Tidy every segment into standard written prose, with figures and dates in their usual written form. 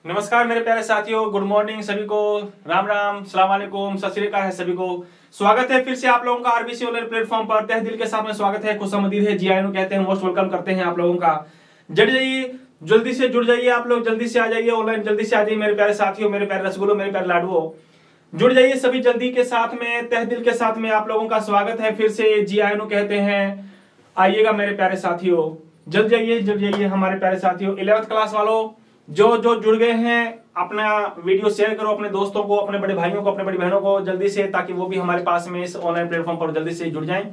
नमस्कार मेरे प्यारे साथियों, गुड मॉर्निंग सभी को। राम राम, सलाम वालेकुम, सत श्री अकाल है सभी को। स्वागत है फिर से आप लोगों का आरबीसी ऑनलाइन प्लेटफॉर्म पर। तहे दिल के साथ में स्वागत है, खुशामदीद है, जी आयनु कहते हैं, मोस्ट वेलकम करते हैं आप लोगों का। जुड़ जाइए, जल्दी से जुड़ जाइए आप लोग, जल्दी से आ जाइए ऑनलाइन, जल्दी से आ जाइए मेरे प्यारे साथियों, मेरे प्यारे रसगुल्लो, मेरे प्यारे लाडुओ। जुड़ जाइए सभी जल्दी के साथ में, तहे दिल के साथ में आप लोगों का स्वागत है फिर से, जी आयनु कहते हैं। आइएगा मेरे प्यारे साथियों, जल्द जाइए, जुड़ जाइए हमारे प्यारे साथियों। 11th क्लास वालों जो जो जुड़ गए हैं, अपना वीडियो शेयर करो अपने दोस्तों को, अपने बड़े भाइयों को, अपने बड़ी बहनों को जल्दी से, ताकि वो भी हमारे पास में इस ऑनलाइन प्लेटफॉर्म पर जल्दी से जुड़ जाएं।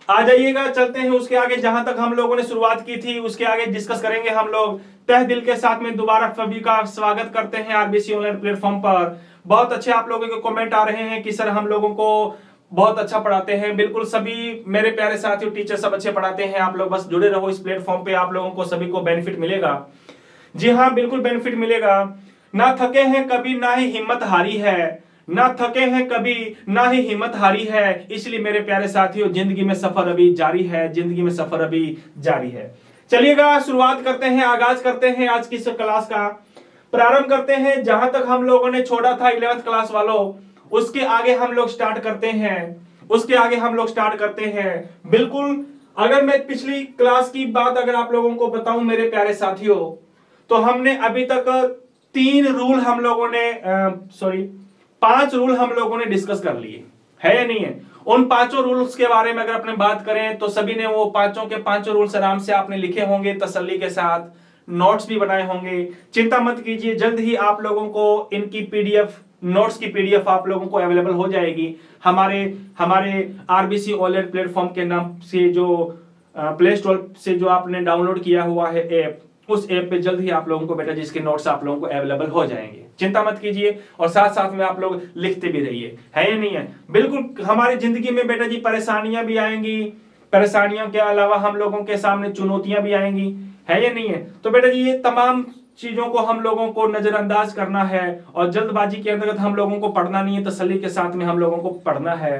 आ जाइएगा, चलते हैं उसके आगे। जहां तक हम लोगों ने शुरुआत की थी उसके आगे डिस्कस करेंगे हम लोग। तहे दिल के साथ में दोबारा सभी का स्वागत करते हैं आरबीसी ऑनलाइन प्लेटफॉर्म पर। बहुत अच्छे आप लोगों के कमेंट आ रहे हैं कि सर हम लोगों को बहुत अच्छा पढ़ाते हैं। बिल्कुल सभी मेरे प्यारे साथियों, टीचर सब अच्छे पढ़ाते हैं। आप लोग बस जुड़े रहो इस प्लेटफॉर्म पे, आप लोगों को सभी को बेनिफिट मिलेगा। जी हाँ, बिल्कुल बेनिफिट मिलेगा। ना थके हैं कभी, ना ही हिम्मत हारी है, ना थके हैं कभी, ना ही हिम्मत हारी है। इसलिए मेरे प्यारे साथियों, जिंदगी में सफर अभी जारी है, जिंदगी में सफर अभी जारी है। चलिएगा, शुरुआत करते हैं, आगाज करते हैं आज की इस क्लास का। प्रारंभ करते हैं जहां तक हम लोगों ने छोड़ा था 11th क्लास वालों, उसके आगे हम लोग स्टार्ट करते हैं, उसके आगे हम लोग स्टार्ट करते हैं। बिल्कुल, अगर मैं पिछली क्लास की बात अगर आप लोगों को बताऊं मेरे प्यारे साथियों, तो हमने अभी तक 3 रूल हम लोगों ने, सॉरी 5 रूल हम लोगों ने डिस्कस कर लिए है या नहीं है। उन 5 रूल्स के बारे में अगर अपने बात करें तो सभी ने वो पांचों के 5 रूल्स आराम से आपने लिखे होंगे, तसल्ली के साथ नोट्स भी बनाए होंगे। चिंता मत कीजिए, जल्द ही आप लोगों को इनकी पीडीएफ, नोट्स की पीडीएफ आप लोगों को अवेलेबल हो जाएगी हमारे हमारे आरबीसी ऑनलाइन प्लेटफॉर्म के नाम से, जो प्ले स्टोर से जो आपने डाउनलोड किया हुआ है ऐप, उस ऐप पे जल्द ही आप लोगों को बेटा जिसके नोट्स आप लोगों को अवेलेबल हो जाएंगे। चिंता मत कीजिए, और साथ साथ में आप लोग लिखते भी रहिए, है या नहीं है। बिल्कुल, हमारी जिंदगी में बेटा जी परेशानियां भी आएंगी, परेशानियों के अलावा हम लोगों के सामने चुनौतियां भी आएंगी, है या नहीं है। तो बेटा जी ये तमाम चीजों को हम लोगों को नजरअंदाज करना है, और जल्दबाजी के अंतर्गत हम लोगों को पढ़ना नहीं है, तसल्ली के साथ में हम लोगों को पढ़ना है।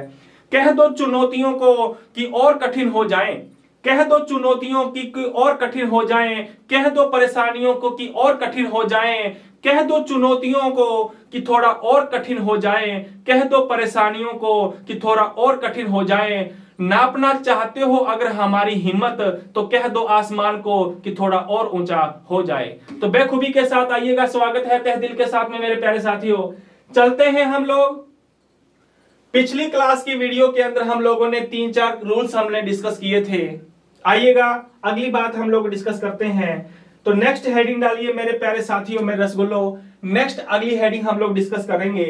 कह दो चुनौतियों को कि और कठिन हो जाएं, कह दो चुनौतियों की और कठिन हो जाएं, कह दो परेशानियों को कि और कठिन हो जाएं, कह दो चुनौतियों को कि थोड़ा और कठिन हो जाएं, कह दो परेशानियों को कि थोड़ा और कठिन हो जाएं। नापना चाहते हो अगर हमारी हिम्मत, तो कह दो आसमान को कि थोड़ा और ऊंचा हो जाए। तो बेखूबी के साथ आइएगा, स्वागत है तहे दिल के साथ में मेरे प्यारे साथियों। चलते हैं हम लोग। पिछली क्लास की वीडियो के अंदर हम लोगों ने 3-4 रूल्स हमने डिस्कस किए थे। आइएगा अगली बात हम लोग डिस्कस करते हैं। तो नेक्स्ट हेडिंग डालिए मेरे प्यारे साथियों, मेरे रसगुल्लो। नेक्स्ट अगली हेडिंग हम लोग डिस्कस करेंगे।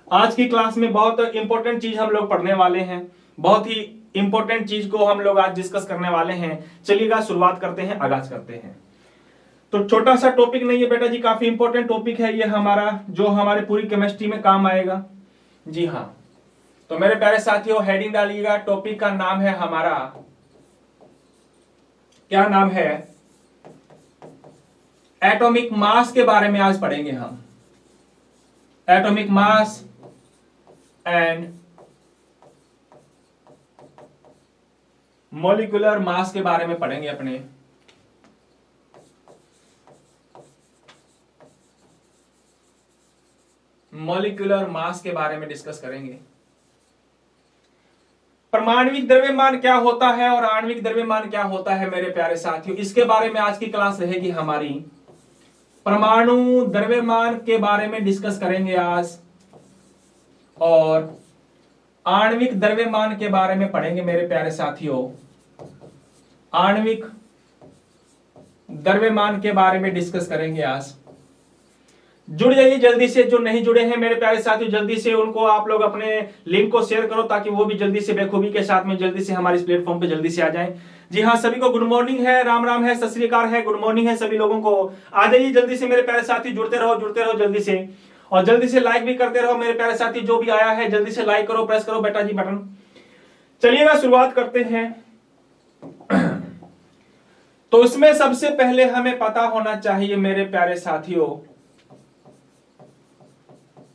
आज की क्लास में बहुत इंपॉर्टेंट चीज हम लोग पढ़ने वाले हैं, बहुत ही इंपॉर्टेंट चीज को हम लोग आज डिस्कस करने वाले हैं। चलिएगा शुरुआत करते हैं, आगाज करते हैं। तो छोटा सा टॉपिक नहीं है बेटा जी, काफी इंपॉर्टेंट टॉपिक है ये हमारा, जो हमारे पूरी केमिस्ट्री में काम आएगा। जी हाँ, तो मेरे प्यारे साथियों हेडिंग डालिएगा। टॉपिक का नाम है हमारा, क्या नाम है, एटॉमिक मास के बारे में आज पढ़ेंगे हम। Atomic mass and molecular mass के बारे में पढ़ेंगे अपने। मॉलिक्यूलर मास के बारे में डिस्कस करेंगे। परमाणविक द्रव्यमान क्या होता है और आणविक द्रव्यमान क्या होता है मेरे प्यारे साथियों, इसके बारे में आज की क्लास रहेगी हमारी। परमाणु द्रव्यमान के बारे में डिस्कस करेंगे आज, और आणविक द्रव्यमान के बारे में पढ़ेंगे मेरे प्यारे साथियों। आणविक द्रव्यमान के बारे में डिस्कस करेंगे आज। जुड़ जाइए जल्दी से, जो नहीं जुड़े हैं मेरे प्यारे साथियों जल्दी से उनको आप लोग अपने लिंक को शेयर करो, ताकि वो भी जल्दी से बेखूबी के साथ में जल्दी से हमारे इस प्लेटफॉर्म पे जल्दी से आ जाएं। जी हाँ, सभी को गुड मॉर्निंग है, राम राम है, सत श्री अकाल है, गुड मॉर्निंग है सभी लोगों को। आ जाइए जल्दी से मेरे प्यारे साथी, जुड़ते रहो जल्दी से, और जल्दी से लाइक भी करते रहो मेरे प्यारे साथी। जो भी आया है जल्दी से लाइक करो, प्रेस करो बेटा जी बटन। चलिएगा शुरुआत करते हैं। तो इसमें सबसे पहले हमें पता होना चाहिए मेरे प्यारे साथियों,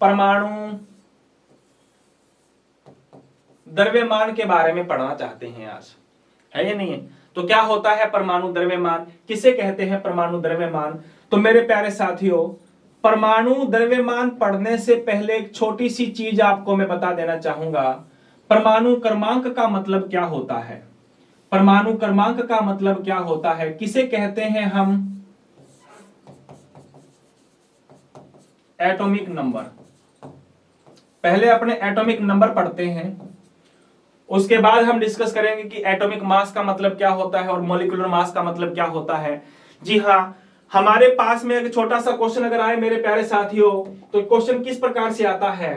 परमाणु द्रव्यमान के बारे में पढ़ना चाहते हैं आज, है या नहीं है। तो क्या होता है परमाणु द्रव्यमान, किसे कहते हैं परमाणु द्रव्यमान। तो मेरे प्यारे साथियों, परमाणु द्रव्यमान पढ़ने से पहले एक छोटी सी चीज आपको मैं बता देना चाहूंगा। परमाणु क्रमांक का मतलब क्या होता है? परमाणु क्रमांक का मतलब क्या होता है? किसे कहते हैं हम? Atomic number. पहले अपने एटॉमिक नंबर पढ़ते हैं, उसके बाद हम डिस्कस करेंगे कि एटॉमिक मास का मतलब क्या होता है और मॉलिक्यूलर मास का मतलब क्या होता है। जी हाँ, हमारे पास में एक छोटा सा क्वेश्चन अगर आए मेरे प्यारे साथियों, तो क्वेश्चन किस प्रकार से आता है?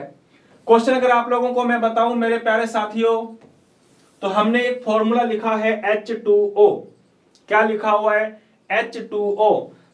क्वेश्चन अगर आप लोगों को मैं बताऊं मेरे प्यारे साथियों, तो हमने एक फॉर्मूला लिखा है H2O। क्या लिखा हुआ है? H2O।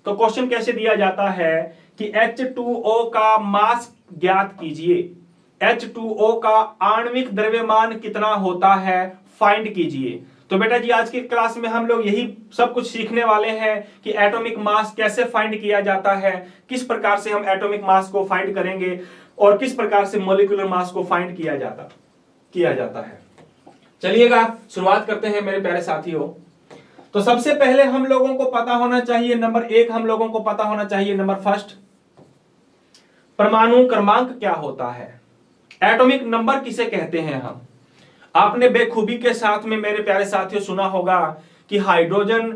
तो क्वेश्चन कैसे दिया जाता है कि H2O का मास ज्ञात कीजिए, H2O का आणविक द्रव्यमान कितना होता है फाइंड कीजिए। तो बेटा जी, आज की क्लास में हम लोग यही सब कुछ सीखने वाले हैं कि एटॉमिक मास कैसे फाइंड किया जाता है, किस प्रकार से हम एटॉमिक मास को फाइंड करेंगे और किस प्रकार से मॉलिक्यूलर मास को फाइंड किया जाता है। चलिएगा शुरुआत करते हैं मेरे प्यारे साथियों। तो सबसे पहले हम लोगों को पता होना चाहिए, नंबर एक हम लोगों को पता होना चाहिए, नंबर फर्स्ट, परमाणु क्रमांक क्या होता है? एटॉमिक नंबर किसे कहते हैं हम? आपने बेखूबी के साथ में मेरे प्यारे साथियों सुना होगा कि हाइड्रोजन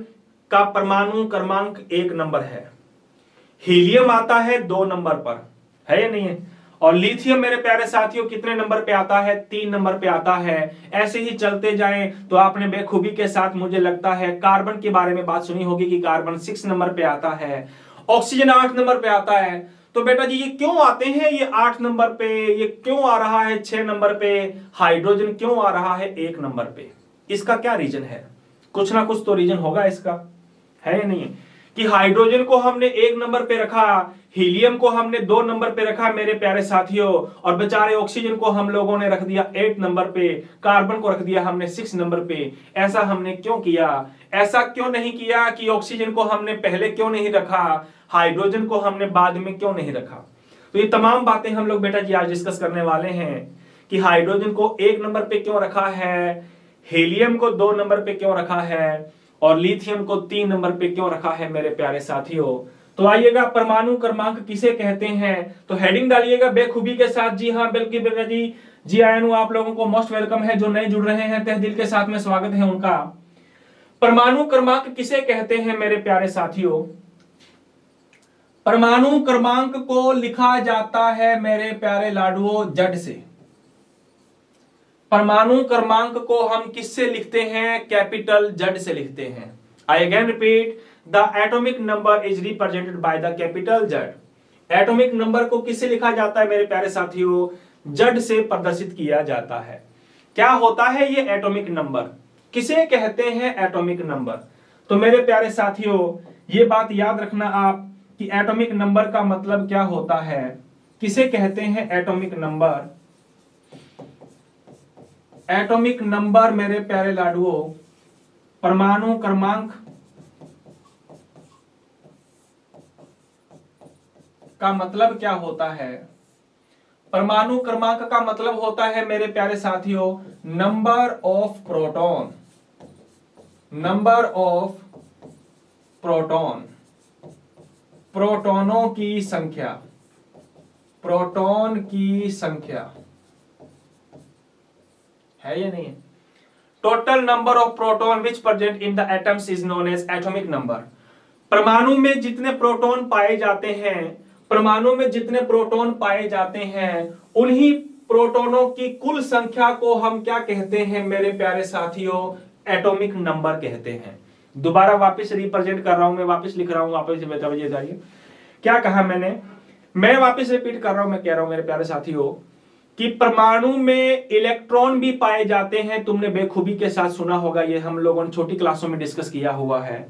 का परमाणु क्रमांक 1 नंबर है, हीलियम आता है 2 नंबर पर, है या नहीं है? और लिथियम मेरे प्यारे साथियों कितने नंबर पे आता है? 3 नंबर पे आता है। ऐसे ही चलते जाएं तो आपने बेखूबी के साथ मुझे लगता है कार्बन के बारे में बात सुनी होगी कि कार्बन 6 नंबर पे आता है, ऑक्सीजन 8 नंबर पे आता है। तो बेटा जी, ये क्यों आते हैं ये 8 नंबर पे, ये क्यों आ रहा है 6 नंबर पे, हाइड्रोजन क्यों आ रहा है 1 नंबर पे? इसका क्या रीजन है? कुछ ना कुछ तो रीजन होगा इसका, है या नहीं? कि हाइड्रोजन को हमने 1 नंबर पे रखा, हीलियम को हमने 2 नंबर पे रखा मेरे प्यारे साथियों, और बेचारे ऑक्सीजन को हम लोगों ने रख दिया 8 नंबर पे, कार्बन को रख दिया हमने 6 नंबर पे। ऐसा हमने क्यों किया? ऐसा क्यों नहीं किया कि ऑक्सीजन को हमने पहले क्यों नहीं रखा, हाइड्रोजन को हमने बाद में क्यों नहीं रखा? तो ये तमाम बातें हम लोग बेटा जी आज डिस्कस करने वाले हैं कि हाइड्रोजन को 1 नंबर पे क्यों रखा है, हीलियम को 2 नंबर पे क्यों रखा है, और लिथियम को 3 नंबर पे क्यों रखा है मेरे प्यारे साथियों। तो आइएगा, परमाणु क्रमांक किसे कहते हैं? तो हेडिंग डालिएगा बेखूबी के साथ। जी हाँ, बिल्कुल बेटा जी, जी आयन आप लोगों को मोस्ट वेलकम है। जो नए जुड़ रहे हैं तहे दिल के साथ में स्वागत है उनका। परमाणु क्रमांक किसे कहते हैं मेरे प्यारे साथियों? परमाणु क्रमांक को लिखा जाता है मेरे प्यारे लाडुओ जड से। परमाणु क्रमांक को हम किससे लिखते हैं? कैपिटल जेड से लिखते हैं। I again repeat, the atomic number is represented by the capital Z. Atomic number को किससे लिखा जाता है मेरे प्यारे साथियों? जेड से प्रदर्शित किया जाता है। क्या होता है ये एटॉमिक नंबर? किसे कहते हैं एटॉमिक नंबर? तो मेरे प्यारे साथियों, ये बात याद रखना आप कि एटॉमिक नंबर का मतलब क्या होता है, किसे कहते हैं एटॉमिक नंबर। एटॉमिक नंबर मेरे प्यारे लाडुओं, परमाणु क्रमांक का मतलब क्या होता है? परमाणु क्रमांक का मतलब होता है मेरे प्यारे साथियों number of proton. Number of proton, प्रोटॉनों की संख्या, प्रोटॉन की संख्या, है या नहीं? Total number of proton which present in the atoms is known as atomic number. परमाणु में जितने प्रोटॉन पाए जाते हैं, परमाणु में जितने प्रोटॉन पाए जाते हैं, उन्हीं प्रोटॉनों की कुल संख्या को हम क्या कहते हैं मेरे प्यारे साथियों? एटॉमिक नंबर कहते हैं। दोबारा वापस रिप्रेजेंट कर रहा हूं, मैं वापस लिख रहा हूं, वापस बताइए क्या कहा मैंने। मैं वापस रिपीट कर रहा हूं, मैं कह रहा हूं मेरे प्यारे साथियों कि परमाणु में इलेक्ट्रॉन भी पाए जाते हैं। तुमने बेखूबी के साथ सुना होगा, ये हम लोगों ने छोटी क्लासों में डिस्कस किया हुआ है।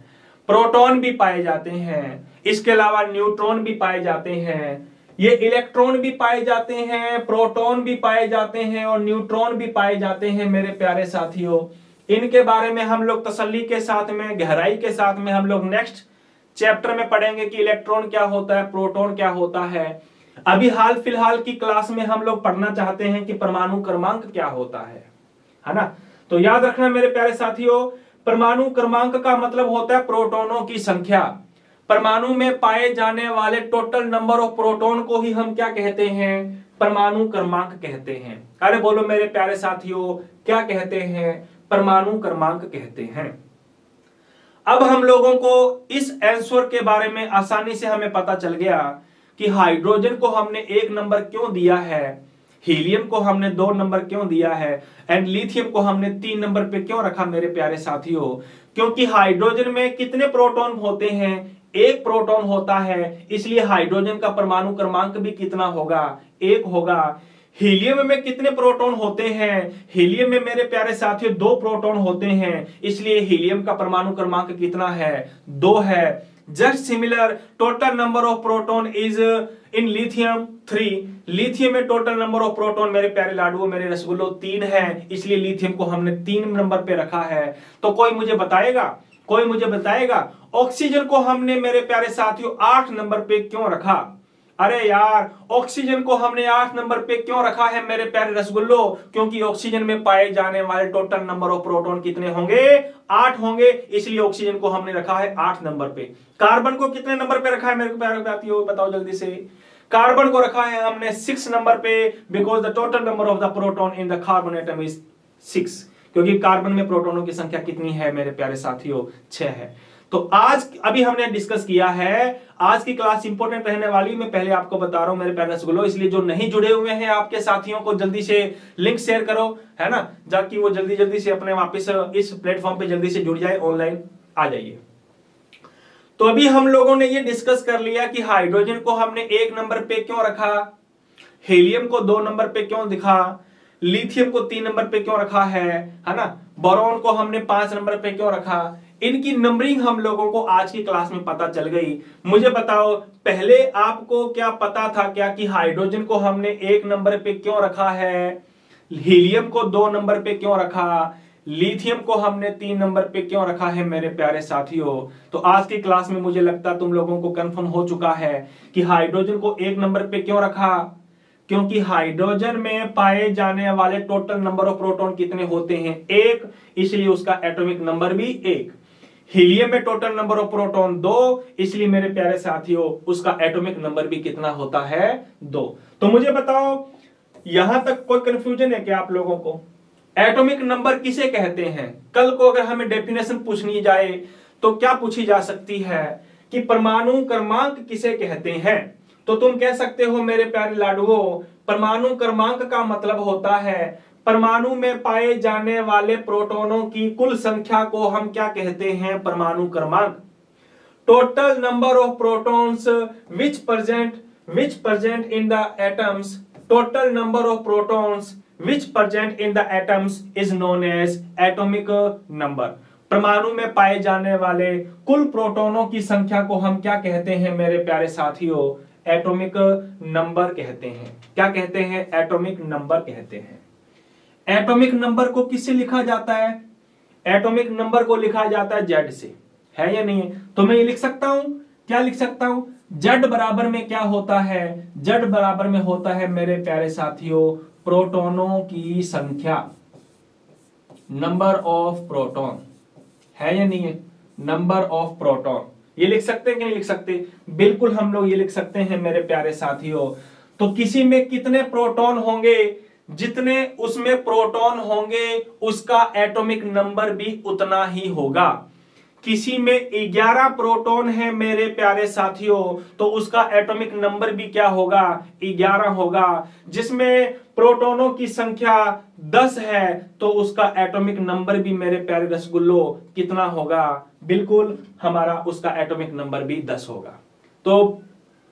प्रोटॉन भी पाए जाते हैं, इसके अलावा न्यूट्रॉन भी पाए जाते हैं। ये इलेक्ट्रॉन भी पाए जाते हैं, प्रोटॉन भी पाए जाते हैं और न्यूट्रॉन भी पाए जाते हैं मेरे प्यारे साथियों। इनके बारे में हम लोग तसल्ली के साथ में, गहराई के साथ में हम लोग नेक्स्ट चैप्टर में पढ़ेंगे कि इलेक्ट्रॉन क्या होता है, प्रोटॉन क्या होता है। अभी हाल फिलहाल की क्लास में हम लोग पढ़ना चाहते हैं कि परमाणु क्रमांक क्या होता है ना? तो याद रखना मेरे प्यारे साथियों, परमाणु क्रमांक का मतलब होता है प्रोटॉनों की संख्या। परमाणु में पाए जाने वाले टोटल नंबर ऑफ प्रोटॉन को ही हम क्या कहते हैं? परमाणु क्रमांक कहते हैं। अरे बोलो मेरे प्यारे साथियों, क्या कहते हैं? परमाणु क्रमांक कहते हैं। अब हम लोगों को इस आंसर के बारे में आसानी से हमें पता चल गया कि हाइड्रोजन को हमने 1 नंबर क्यों दिया है, हीलियम को हमने 2 नंबर क्यों दिया है, एंड लिथियम को हमने 3 नंबर पे क्यों रखा मेरे प्यारे साथियों। क्योंकि हाइड्रोजन में कितने प्रोटॉन होते हैं? 1 प्रोटॉन होता है, इसलिए हाइड्रोजन का परमाणु क्रमांक भी कितना होगा? 1 होगा। हीलियम में कितने प्रोटॉन होते हैं? हीलियम में मेरे प्यारे साथियों 2 प्रोटॉन होते हैं, इसलिए हीलियम का परमाणु क्रमांक कितना है? 2 है। Just similar total number of proton is in lithium 3। Lithium में टोटल नंबर ऑफ प्रोटॉन मेरे प्यारे लाडुओं, मेरे रसगुल्लो 3 है, इसलिए लिथियम को हमने 3 नंबर पे रखा है। तो कोई मुझे बताएगा ऑक्सीजन को हमने मेरे प्यारे साथियों 8 नंबर पे क्यों रखा? अरे यार, ऑक्सीजन को हमने 8 नंबर पे क्यों रखा है मेरे प्यारे रसगुल्लो? क्योंकि ऑक्सीजन में पाए जाने वाले टोटल नंबर ऑफ प्रोटॉन कितने होंगे? 8 होंगे, इसलिए ऑक्सीजन को हमने रखा है 8 नंबर पे। कार्बन को कितने नंबर पे रखा है मेरे प्यारे साथियों, बताओ जल्दी से। कार्बन को रखा है हमने 6 नंबर पे, because the total number of the proton in the carbon atom is 6। क्योंकि कार्बन में प्रोटॉनों की संख्या कितनी है मेरे प्यारे साथियों? 6 है। तो आज अभी हमने डिस्कस किया है, आज की क्लास इंपॉर्टेंट रहने वाली, मैं पहले आपको बता रहा हूं मेरे प्यारे रसगुल्लो, इसलिए जो नहीं जुड़े हुए हैं आपके साथियों को जल्दी से लिंक शेयर करो, है ना, जाकि वो जल्दी से अपने वापस इस प्लेटफॉर्म पे जल्दी से जुड़ जाए, ऑनलाइन आ जाइए। तो अभी हम लोगों ने ये डिस्कस कर लिया कि हाइड्रोजन को हमने 1 नंबर पे क्यों रखा, हीलियम को 2 नंबर पे क्यों दिखा, लिथियम को 3 नंबर पे क्यों रखा है ना, बोरॉन को हमने 5 नंबर पे क्यों रखा। इनकी नंबरिंग हम लोगों को आज की क्लास में पता चल गई। मुझे बताओ, पहले आपको क्या पता था क्या कि हाइड्रोजन को हमने 1 नंबर पे क्यों रखा है, हीलियम को 2 नंबर पे क्यों रखा, लिथियम को हमने 3 नंबर पे क्यों रखा है मेरे प्यारे साथियों। तो आज की क्लास में मुझे लगता तुम लोगों को कंफर्म हो चुका है कि हाइड्रोजन को 1 नंबर पे क्यों रखा, क्योंकि हाइड्रोजन में पाए जाने वाले टोटल नंबर ऑफ प्रोटॉन कितने होते हैं? 1, इसलिए उसका एटॉमिक नंबर भी 1। हीलियम में टोटल नंबर ऑफ प्रोटॉन 2, इसलिए मेरे प्यारे साथियों उसका एटॉमिक नंबर भी कितना होता है? 2। तो मुझे बताओ, यहां तक कोई कंफ्यूजन है क्या आप लोगों को? एटॉमिक नंबर किसे कहते हैं? कल को अगर हमें डेफिनेशन पूछनी जाए तो क्या पूछी जा सकती है कि परमाणु क्रमांक किसे कहते हैं? तो तुम कह सकते हो मेरे प्यारे लाडुओं, परमाणु क्रमांक का मतलब होता है परमाणु में पाए जाने वाले प्रोटॉनों की कुल संख्या को हम क्या कहते हैं? परमाणु क्रमांक। Total number of protons which present in the atoms, total number of protons which present in the atoms is known as atomic number. परमाणु में पाए जाने वाले कुल प्रोटॉनों की संख्या को हम क्या कहते हैं मेरे प्यारे साथियों? एटॉमिक नंबर कहते हैं। क्या कहते हैं? एटॉमिक नंबर कहते हैं। एटॉमिक नंबर को किससे लिखा जाता है? एटॉमिक नंबर को लिखा जाता है जेड से, है या नहीं है? तो मैं ये लिख सकता हूं, क्या लिख सकता हूं? जेड बराबर में क्या होता है? जेड बराबर में होता है मेरे प्यारे साथियों प्रोटॉनों की संख्या, नंबर ऑफ प्रोटॉन, है या नहीं है? Number of proton. ये लिख सकते हैं कि नहीं लिख सकते? बिल्कुल हम लोग ये लिख सकते हैं मेरे प्यारे साथियों। तो किसी में कितने प्रोटॉन होंगे, जितने उसमें प्रोटॉन होंगे उसका एटॉमिक नंबर भी उतना ही होगा। किसी में 11 प्रोटॉन है मेरे प्यारे साथियों, तो उसका एटॉमिक नंबर भी क्या होगा? 11 होगा। जिसमें प्रोटॉनों की संख्या 10 है तो उसका एटॉमिक नंबर भी मेरे प्यारे रसगुल्लो कितना होगा? बिल्कुल हमारा उसका एटॉमिक नंबर भी 10 होगा। तो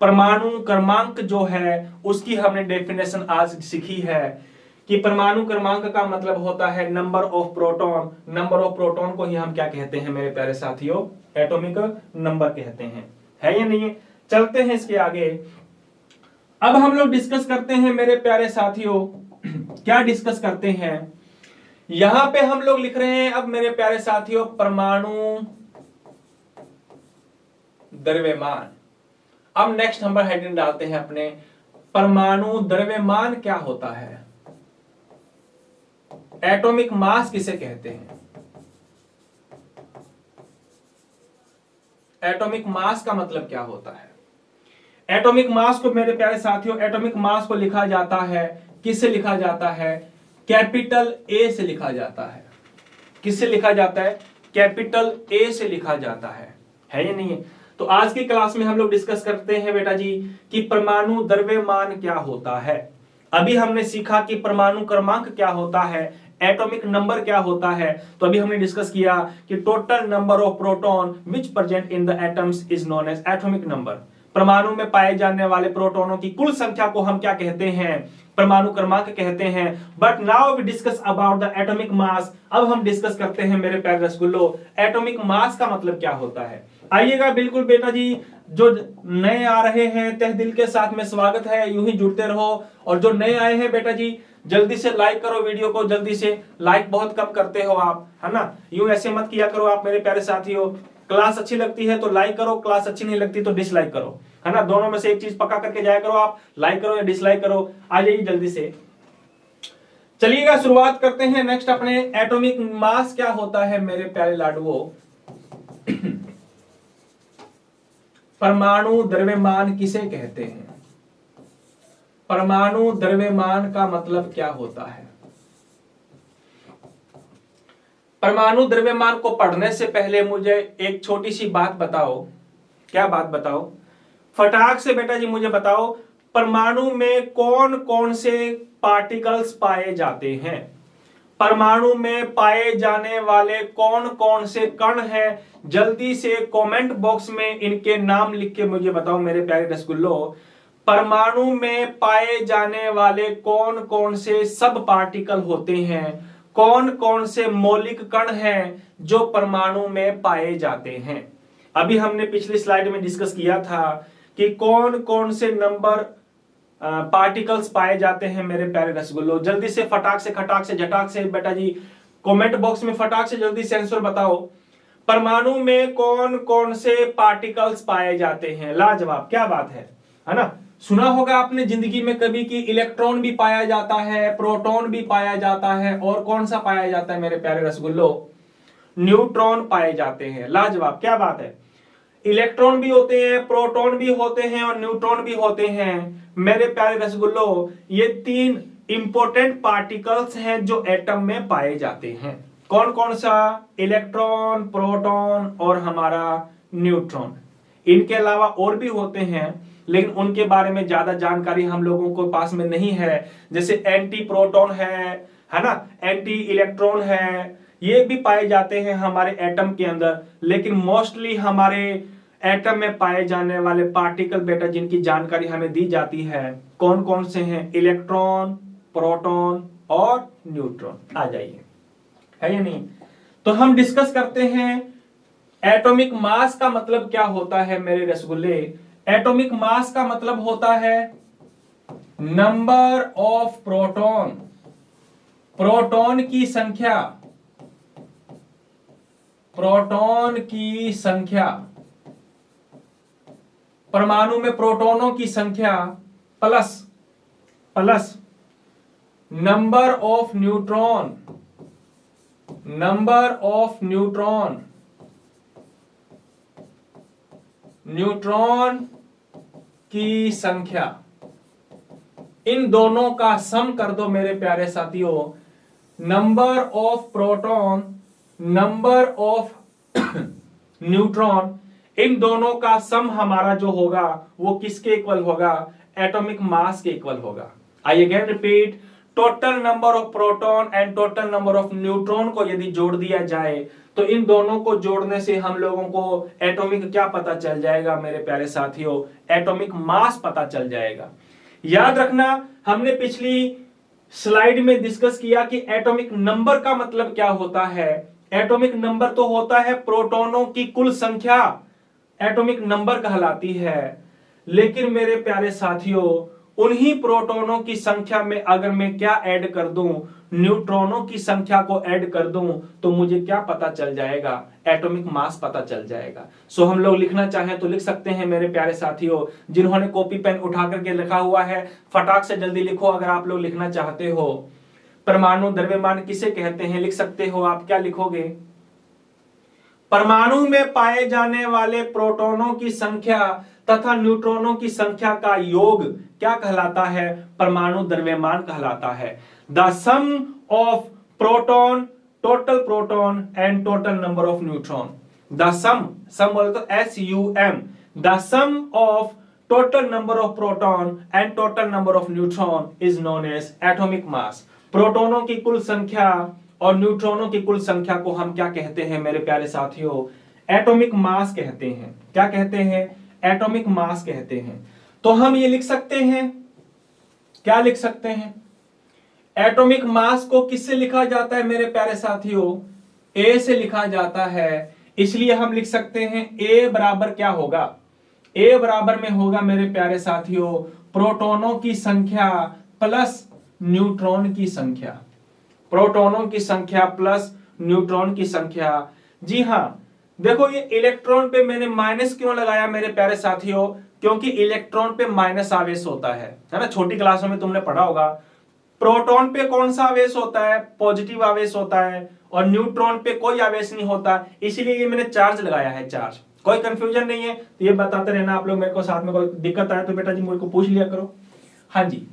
परमाणु क्रमांक जो है उसकी हमने डेफिनेशन आज सीखी है कि परमाणु क्रमांक का मतलब होता है number of proton. Number of proton को ही हम क्या कहते हैं मेरे प्यारे साथियों? एटॉमिक नंबर कहते हैं, है या नहीं है? चलते हैं इसके आगे। अब हम लोग डिस्कस करते हैं मेरे प्यारे साथियों, क्या डिस्कस करते हैं? यहां पे हम लोग लिख रहे हैं अब मेरे प्यारे साथियों परमाणु द्रव्यमान। अब नेक्स्ट नंबर हेडिंग डालते हैं अपने, परमाणु द्रव्यमान क्या होता है? एटॉमिक मास किसे कहते हैं? एटॉमिक मास का मतलब क्या होता है? एटॉमिक मास को मेरे प्यारे साथियों, एटॉमिक मास को लिखा जाता है, किससे लिखा जाता है? कैपिटल ए से लिखा जाता है। किससे लिखा जाता है? कैपिटल ए से लिखा जाता है या नहीं है? तो आज की क्लास में हम लोग डिस्कस करते हैं बेटा जी कि परमाणु द्रव्यमान क्या होता है। अभी हमने सीखा कि परमाणु क्रमांक क्या होता है, एटॉमिक नंबर क्या होता है। तो अभी हमने डिस्कस किया कि total number of proton which present in the atoms is known as atomic number. परमाणु में पाए जाने वाले प्रोटॉनों की कुल संख्या को हम क्या कहते हैं? परमाणु क्रमांक कहते हैं। But now we discuss about the atomic mass. अब हम डिस्कस करते हैं मेरे प्यारे रसगुल्लो, एटॉमिक मास का मतलब क्या होता है। आइएगा बिल्कुल बेटा जी, जो नए आ रहे हैं तहे दिल के साथ में स्वागत है, यूं ही जुड़ते रहो। और जो नए आए हैं बेटा जी, जल्दी से लाइक करो वीडियो को, जल्दी से। लाइक बहुत कम करते हो आप, है ना? यूं ऐसे मत किया करो आप मेरे प्यारे साथियों। क्लास अच्छी लगती है तो लाइक करो, क्लास अच्छी नहीं लगती तो डिसलाइक करो, है ना? दोनों में से एक चीज पक्का करके जाया करो आप, लाइक करो या डिसलाइक करो। आ जाइए जल्दी से। चलिएगा शुरुआत करते हैं नेक्स्ट अपने एटॉमिक मास क्या होता है मेरे प्यारे लाडुओं। परमाणु द्रव्यमान किसे कहते हैं? परमाणु द्रव्यमान का मतलब क्या होता है? परमाणु द्रव्यमान को पढ़ने से पहले मुझे एक छोटी सी बात बताओ। क्या बात बताओ? फटाक से बेटा जी मुझे बताओ, परमाणु में कौन कौन से पार्टिकल्स पाए जाते हैं? परमाणु में पाए जाने वाले कौन कौन से कण हैं? जल्दी से कमेंट बॉक्स में इनके नाम लिख के मुझे बताओ मेरे प्यारे रसगुल्लो। परमाणु में पाए जाने वाले कौन कौन से सब पार्टिकल होते हैं? कौन कौन से मौलिक कण हैं जो परमाणु में पाए जाते हैं? अभी हमने पिछली स्लाइड में डिस्कस किया था कि कौन कौन से नंबर पार्टिकल्स पाए जाते हैं मेरे प्यारे रसगुल्लो। जल्दी से फटाक से खटाक से झटाक से बेटा जी कमेंट बॉक्स में फटाक से जल्दी से आंसर बताओ। परमाणु में कौन कौन से पार्टिकल्स पाए जाते हैं? लाजवाब, क्या बात है ना? सुना होगा आपने जिंदगी में कभी कि इलेक्ट्रॉन भी पाया जाता है, प्रोटॉन भी पाया जाता है, और कौन सा पाया जाता है मेरे प्यारे रसगुल्लो? न्यूट्रॉन पाए जाते हैं। लाजवाब, क्या बात है। इलेक्ट्रॉन भी होते हैं, प्रोटॉन भी होते हैं और न्यूट्रॉन भी होते हैं मेरे प्यारे रसगुल्लो। ये तीन इंपॉर्टेंट पार्टिकल्स हैं जो एटम में पाए जाते हैं। कौन कौन सा? इलेक्ट्रॉन, प्रोटॉन और हमारा न्यूट्रॉन। इनके अलावा और भी होते हैं लेकिन उनके बारे में ज्यादा जानकारी हम लोगों को पास में नहीं है। जैसे एंटी प्रोटॉन है ना, एंटी इलेक्ट्रॉन है, ये भी पाए जाते हैं हमारे एटम के अंदर। लेकिन मोस्टली हमारे एटम में पाए जाने वाले पार्टिकल बेटा जिनकी जानकारी हमें दी जाती है कौन कौन से हैं? इलेक्ट्रॉन, प्रोटॉन और न्यूट्रॉन। आ जाइए, है या नहीं? तो हम डिस्कस करते हैं एटॉमिक मास का मतलब क्या होता है मेरे रसगुल्ले। एटॉमिक मास का मतलब होता है नंबर ऑफ प्रोटॉन, प्रोटॉन की संख्या, प्रोटॉन की संख्या। परमाणु में प्रोटॉनों की संख्या plus number of neutron, number of neutron, neutron की संख्या। इन दोनों का सम कर दो मेरे प्यारे साथियों। Number of proton, number of neutron, इन दोनों का सम हमारा जो होगा वो किसके इक्वल होगा? एटॉमिक मास के इक्वल होगा। I again repeat, total number of proton and total number of neutron को यदि जोड़ दिया जाए तो इन दोनों को जोड़ने से हम लोगों को एटॉमिक क्या पता चल जाएगा मेरे प्यारे साथियों? एटॉमिक मास पता चल जाएगा। याद रखना, हमने पिछली स्लाइड में डिस्कस किया कि एटॉमिक नंबर का मतलब क्या होता है। एटॉमिक नंबर तो होता है प्रोटॉनों की कुल संख्या, एटॉमिक नंबर कहलाती है। लेकिन मेरे प्यारे साथियों, उन्हीं प्रोटॉनों की संख्या में अगर मैं क्या ऐड कर दूं, न्यूट्रॉनों की संख्या को ऐड कर दूं, तो मुझे क्या पता चल जाएगा? एटॉमिक मास पता चल जाएगा। सो हम लोग लिखना चाहें तो लिख सकते हैं मेरे प्यारे साथियों। जिन्होंने कॉपी पेन उठा करके लिखा हुआ है फटाक से जल्दी लिखो अगर आप लोग लिखना चाहते हो। परमाणु द्रव्यमान किसे कहते हैं? लिख सकते हो आप। क्या लिखोगे? परमाणु में पाए जाने वाले प्रोटॉनों की संख्या तथा न्यूट्रॉनों की संख्या का योग क्या कहलाता है? परमाणु द्रव्यमान कहलाता है। The sum of proton, total proton and total number of neutron. The sum बोले तो SUM, the sum of total number of proton and total number of neutron is known as atomic mass. प्रोटॉनों की कुल संख्या और न्यूट्रॉनों की कुल संख्या को हम क्या कहते हैं मेरे प्यारे साथियों? एटॉमिक मास कहते हैं। क्या कहते हैं? एटॉमिक मास कहते हैं। तो हम ये लिख सकते हैं, क्या लिख सकते हैं? एटॉमिक मास को किससे लिखा जाता है मेरे प्यारे साथियों? ए से लिखा जाता है। इसलिए हम लिख सकते हैं ए बराबर क्या होगा? ए बराबर में होगा मेरे प्यारे साथियों प्रोटॉनों की संख्या प्लस न्यूट्रॉन की संख्या। प्रोटॉनों की संख्या प्लस न्यूट्रॉन की संख्या। जी हां, देखो ये इलेक्ट्रॉन पे मैंने माइनस क्यों लगाया मेरे प्यारे साथियों? क्योंकि इलेक्ट्रॉन पे माइनस आवेश होता है ना। छोटी क्लासों में तुमने पढ़ा होगा प्रोटॉन पे कौन सा आवेश होता है? पॉजिटिव आवेश होता है, और न्यूट्रॉन पे कोई आवेश नहीं होता। इसीलिए ये मैंने चार्ज लगाया है, चार्ज। कोई कंफ्यूजन नहीं है तो ये बताते रहना आप लोग मेरे को, साथ में कोई दिक्कत आए तो बेटा जी मुझे को पूछ लिया करो। हाँ जी,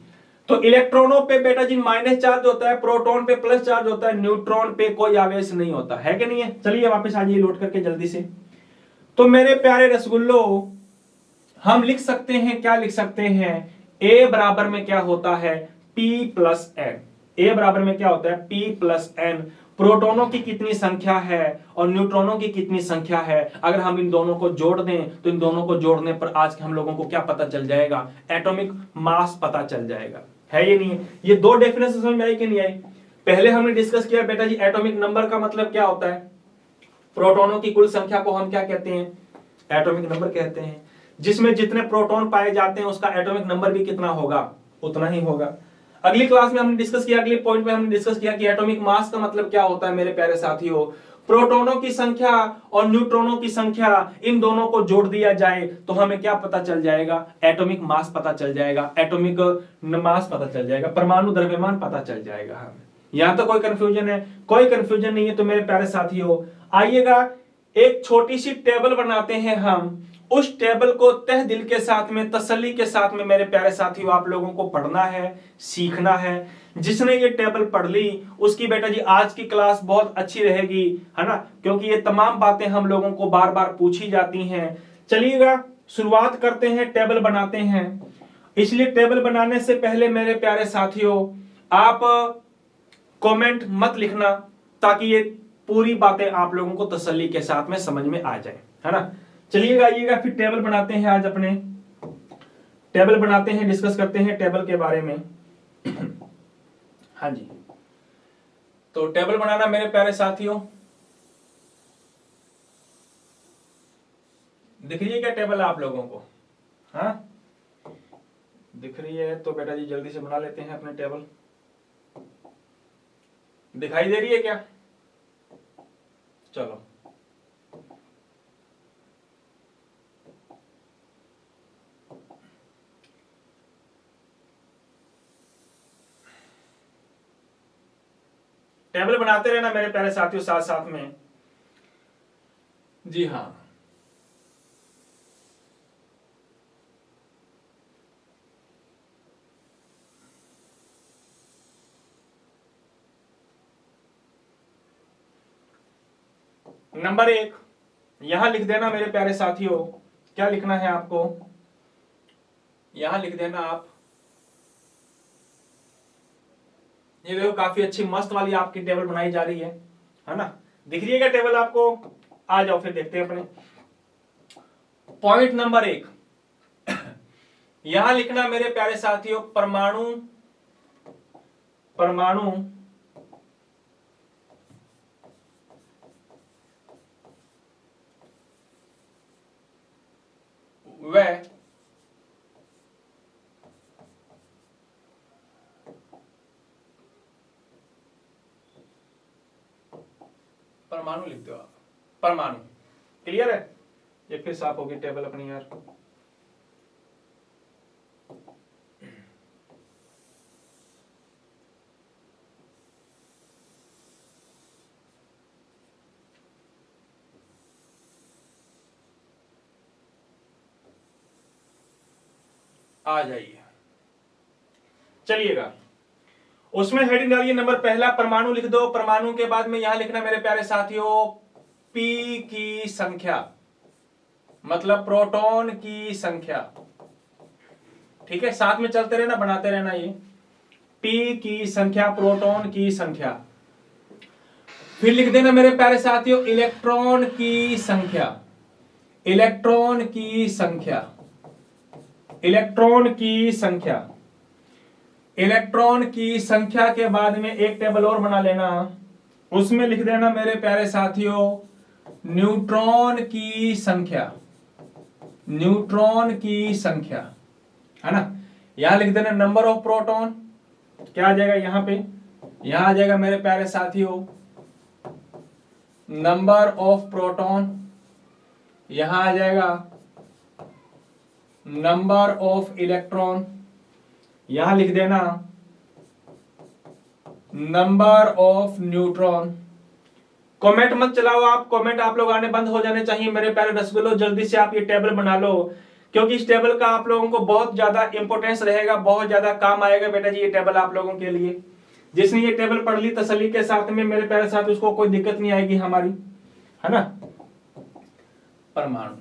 तो इलेक्ट्रॉनों पे बेटा जी माइनस चार्ज होता है, प्रोटॉन पे प्लस चार्ज होता है, न्यूट्रॉन पे कोई आवेश नहीं होता है कि नहीं है? चलिए वापस आ जाइए लौट करके जल्दी से। तो मेरे प्यारे रसगुल्लो, हम लिख सकते हैं, क्या लिख सकते हैं? ए बराबर में क्या होता है? P plus N. ए बराबर में क्या होता है? P plus N. प्रोटॉनों की कितनी संख्या है और न्यूट्रॉनों की कितनी संख्या है? अगर हम इन दोनों को जोड़ दें तो इन दोनों को जोड़ने पर आज हम लोगों को क्या पता चल जाएगा? एटॉमिक मास पता चल जाएगा। है ये नहीं है? ये दो डेफिनेशन समझ में आई कि नहीं आई? पहले हमने डिस्कस किया बेटा जी एटॉमिक नंबर का मतलब क्या होता है। प्रोटॉनों की कुल संख्या को हम क्या कहते हैं? एटॉमिक नंबर कहते हैं। जिसमें जितने प्रोटॉन पाए जाते हैं उसका एटॉमिक नंबर भी कितना होगा? उतना ही होगा। अगली क्लास में हमने डिस्कस किया, अगले पॉइंट में हमने डिस्कस किया कि एटॉमिक मास का मतलब क्या होता है मेरे प्यारे साथियों। प्रोटॉनों की संख्या और न्यूट्रॉनों की संख्या, इन दोनों को जोड़ दिया जाए तो हमें क्या पता चल जाएगा? एटॉमिक मास पता चल जाएगा, एटॉमिक मास पता चल जाएगा, परमाणु द्रव्यमान पता चल जाएगा हमें। यहां तो कोई कंफ्यूजन है? कोई कंफ्यूजन नहीं है। तो मेरे प्यारे साथियों आइएगा एक छोटी सी टेबल बनाते हैं हम। उस टेबल को तह दिल के साथ में, तसल्ली के साथ में मेरे प्यारे साथियों आप लोगों को पढ़ना है, सीखना है। जिसने ये टेबल पढ़ ली उसकी बेटा जी आज की क्लास बहुत अच्छी रहेगी, है ना, क्योंकि ये तमाम बातें हम लोगों को बार बार पूछी जाती हैं। चलिएगा शुरुआत करते हैं, टेबल बनाते हैं। इसलिए टेबल बनाने से पहले मेरे प्यारे साथियों आप कमेंट मत लिखना, ताकि ये पूरी बातें आप लोगों को तसल्ली के साथ में समझ में आ जाए, है ना। चलिएगा आइएगा फिर टेबल बनाते हैं। आज अपने टेबल बनाते हैं, डिस्कस करते हैं टेबल के बारे में। हाँ जी, तो टेबल बनाना मेरे प्यारे साथियों, दिख रही है क्या टेबल आप लोगों को? हाँ दिख रही है तो बेटा जी जल्दी से बना लेते हैं अपने टेबल। दिखाई दे रही है क्या? चलो टेबल बनाते रहना मेरे प्यारे साथियों साथ साथ में। जी हाँ, नंबर 1 यहां लिख देना मेरे प्यारे साथियों। क्या लिखना है आपको? यहां लिख देना आप, ये देखो काफी अच्छी मस्त वाली आपकी टेबल बनाई जा रही है ना। दिख रही है क्या टेबल आपको? आ जाओ फिर देखते हैं अपने पॉइंट नंबर 1। यहां लिखना मेरे प्यारे साथियों परमाणु, परमाणु व परमाणु लिख दो आप, परमाणु। क्लियर है? ये फिर साफ होगी टेबल अपनी यार। आ जाइए, चलिएगा उसमें हेडिंग डालिए नंबर पहला परमाणु लिख दो। परमाणु के बाद में यहां लिखना मेरे प्यारे साथियों पी की संख्या, मतलब प्रोटॉन की संख्या। ठीक है, साथ में चलते रहना, बनाते रहना। ये पी की संख्या, प्रोटॉन की संख्या। फिर लिख देना मेरे प्यारे साथियों इलेक्ट्रॉन की संख्या, इलेक्ट्रॉन की संख्या, इलेक्ट्रॉन की संख्या। इलेक्ट्रॉन की संख्या के बाद में एक टेबल और बना लेना, उसमें लिख देना मेरे प्यारे साथियों न्यूट्रॉन की संख्या, न्यूट्रॉन की संख्या, है ना। यहां लिख देना नंबर ऑफ प्रोटॉन, क्या आ जाएगा यहां पे, यहां आ जाएगा मेरे प्यारे साथियों नंबर ऑफ प्रोटॉन, यहां आ जाएगा नंबर ऑफ इलेक्ट्रॉन, यहां लिख देना नंबर ऑफ न्यूट्रॉन। कमेंट मत चलाओ आप, कमेंट आप लोग आने बंद हो जाने चाहिए मेरे प्यारे रसगुल्लो। जल्दी से आप ये टेबल बना लो, क्योंकि इस टेबल का आप लोगों को बहुत ज्यादा इंपॉर्टेंस रहेगा, बहुत ज्यादा काम आएगा बेटा जी ये टेबल आप लोगों के लिए। जिसने ये टेबल पढ़ ली तसल्ली के साथ में मेरे प्यारे साथ, उसको कोई दिक्कत नहीं आएगी हमारी, है ना। परमाणु,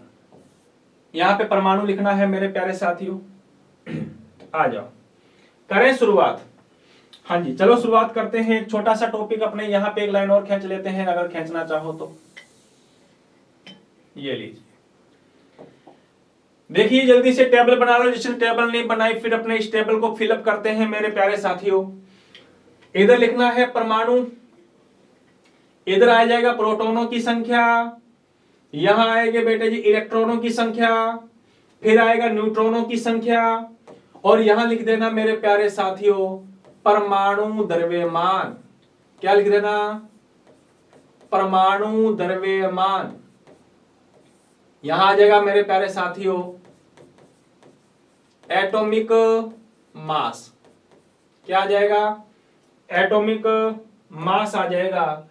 यहां पे परमाणु लिखना है मेरे प्यारे साथियों। आ जाओ करें शुरुआत। हाँ जी चलो शुरुआत करते हैं। एक छोटा सा टॉपिक अपने यहाँ पे एक लाइन और खींच लेते हैं, अगर खींचना चाहो तो। ये लीजिए, देखिए जल्दी से टेबल बना लो, जिसने टेबल नहीं बनाई फिर अपने इस टेबल को फिलअप करते हैं मेरे प्यारे साथियों। इधर लिखना है परमाणु, इधर आ जाएगा प्रोटॉनों की संख्या, यहां आएगा बेटे जी इलेक्ट्रॉनों की संख्या, फिर आएगा न्यूट्रॉनों की संख्या, और यहां लिख देना मेरे प्यारे साथियों परमाणु द्रव्यमान। क्या लिख देना, परमाणु द्रव्यमान। यहां आ जाएगा मेरे प्यारे साथियों एटॉमिक मास। क्या आ जाएगा, एटॉमिक मास आ जाएगा,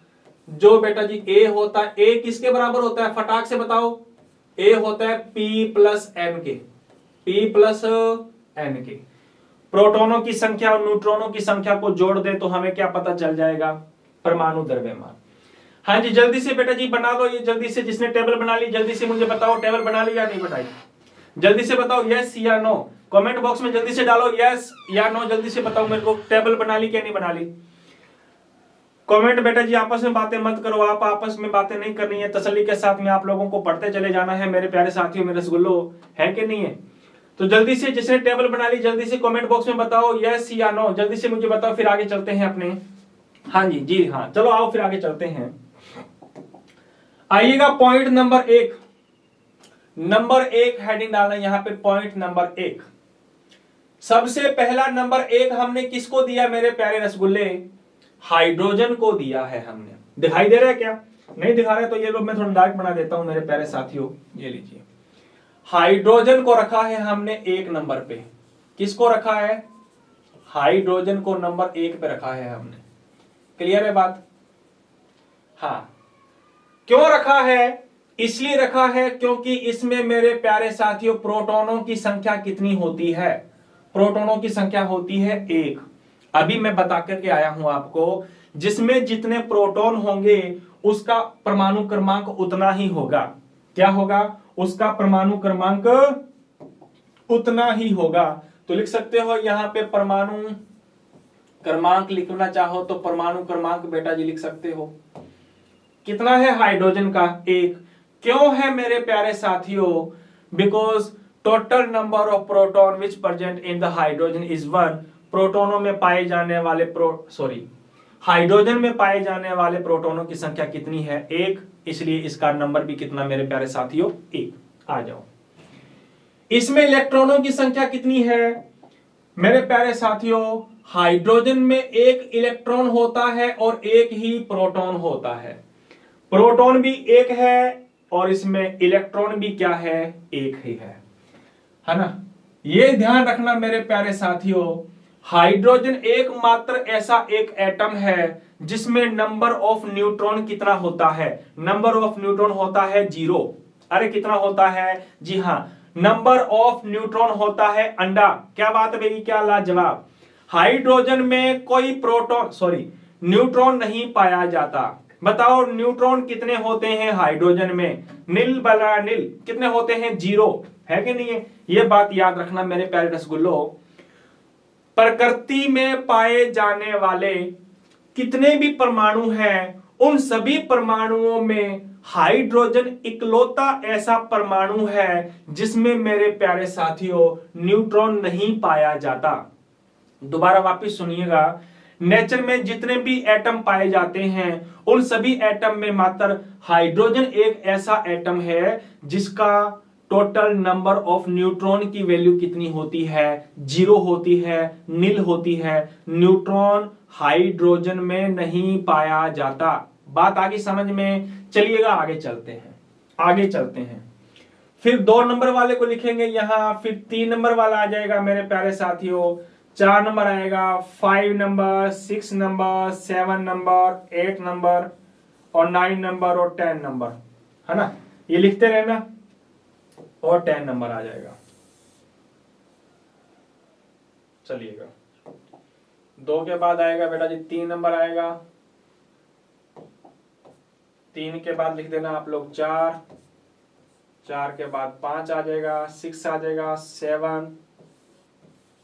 जो बेटा जी ए होता है, ए किसके बराबर होता है फटाक से बताओ, ए होता है P प्लस एन के, P प्लस एन के। प्रोटॉनों की संख्या और न्यूट्रॉनों की संख्या को जोड़ दे तो हमें क्या पता चल जाएगा, परमाणु द्रव्यमान। हाँ जी जल्दी से बेटा जी बना लो ये, जल्दी से जिसने टेबल बना ली जल्दी से मुझे बताओ टेबल बना ली या नहीं बनाई, जल्दी से बताओ यस या नो, कमेंट बॉक्स में जल्दी से डालो यस या नो, जल्दी से बताओ मेरे को टेबल बना ली क्या नहीं बना ली। कमेंट बेटा जी आपस में बातें मत करो, आप आपस में बातें नहीं करनी है, तसल्ली के साथ में आप लोगों को पढ़ते चले जाना है मेरे प्यारे साथियों, मेरे रसगुल्लो, है कि नहीं है। तो जल्दी से जिसने टेबल बना ली जल्दी से कमेंट बॉक्स में बताओ यस या नो, जल्दी से मुझे बताओ, फिर आगे चलते हैं अपने। हाँ जी जी हाँ चलो आओ फिर आगे चलते हैं। आइएगा पॉइंट नंबर 1, नंबर 1 हेडिंग डालना यहां पे, पॉइंट नंबर 1। सबसे पहला नंबर 1 हमने किसको दिया मेरे प्यारे रसगुल्ले, हाइड्रोजन को दिया है हमने। दिखाई दे रहा है क्या, नहीं दिखा रहा है तो ये लोग मैं थोड़ा डार्क बना देता हूं मेरे प्यारे साथियों। ये लीजिए हाइड्रोजन को रखा है हमने 1 नंबर पे। किसको रखा है, हाइड्रोजन को नंबर 1 पे रखा है हमने। क्लियर है बात, हाँ। क्यों रखा है, इसलिए रखा है क्योंकि इसमें मेरे प्यारे साथियों प्रोटॉनों की संख्या कितनी होती है, प्रोटॉनों की संख्या होती है 1। अभी मैं बता करके आया हूं आपको, जिसमें जितने प्रोटॉन होंगे उसका परमाणु क्रमांक उतना ही होगा। क्या होगा, उसका परमाणु क्रमांक उतना ही होगा। तो लिख सकते हो यहां पे परमाणु क्रमांक लिखना चाहो तो परमाणु क्रमांक बेटा जी लिख सकते हो। कितना है हाइड्रोजन का, 1। क्यों है मेरे प्यारे साथियों, because total number of proton which present in the hydrogen is 1। प्रोटोनों में पाए जाने वाले हाइड्रोजन में पाए जाने वाले प्रोटोनों की संख्या कितनी है, 1। इसलिए इसका नंबर भी कितना मेरे प्यारे साथियों, 1। आ जाओ, इसमें इलेक्ट्रॉनों की संख्या कितनी है मेरे प्यारे साथियों, हाइड्रोजन में 1 इलेक्ट्रॉन होता है और 1 ही प्रोटॉन होता है। प्रोटॉन भी 1 है और इसमें इलेक्ट्रॉन भी क्या है, 1 ही है ना। ये ध्यान रखना मेरे प्यारे साथियों, हाइड्रोजन एकमात्र ऐसा एक एटम है जिसमें नंबर ऑफ न्यूट्रॉन कितना होता है, नंबर ऑफ न्यूट्रॉन होता है 0। अरे कितना होता है, जी हां नंबर ऑफ न्यूट्रॉन होता है अंडा। क्या बात है भाई, क्या लाजवाब। हाइड्रोजन में कोई न्यूट्रॉन नहीं पाया जाता। बताओ न्यूट्रॉन कितने होते हैं हाइड्रोजन में? नील बला नील कितने होते हैं? 0 है कि नहीं है? ये बात याद रखना मेरे प्यारे रसगुल्लो। प्रकृति में पाए जाने वाले कितने भी परमाणु हैं, उन सभी परमाणुओं में हाइड्रोजन इकलौता ऐसा परमाणु है जिसमें मेरे प्यारे साथियों न्यूट्रॉन नहीं पाया जाता। दोबारा वापस सुनिएगा, नेचर में जितने भी एटम पाए जाते हैं उन सभी एटम में मात्र हाइड्रोजन एक ऐसा एटम है जिसका टोटल नंबर ऑफ न्यूट्रॉन की वैल्यू कितनी होती है? 0 होती है, नील होती है। न्यूट्रॉन हाइड्रोजन में नहीं पाया जाता। बात आगे समझ में? चलिएगा आगे चलते हैं। फिर 2 नंबर वाले को लिखेंगे यहां, फिर 3 नंबर वाला आ जाएगा मेरे प्यारे साथियों, 4 नंबर आएगा, 5 नंबर, 6 नंबर, 7 नंबर, 8 नंबर और 9 नंबर और 10 नंबर, है ना? ये लिखते रहना और 10 नंबर आ जाएगा। चलिएगा 2 के बाद आएगा बेटा जी 3 नंबर आएगा, 3 के बाद लिख देना आप लोग 4, 4 के बाद 5 आ जाएगा, 6 आ जाएगा, 7,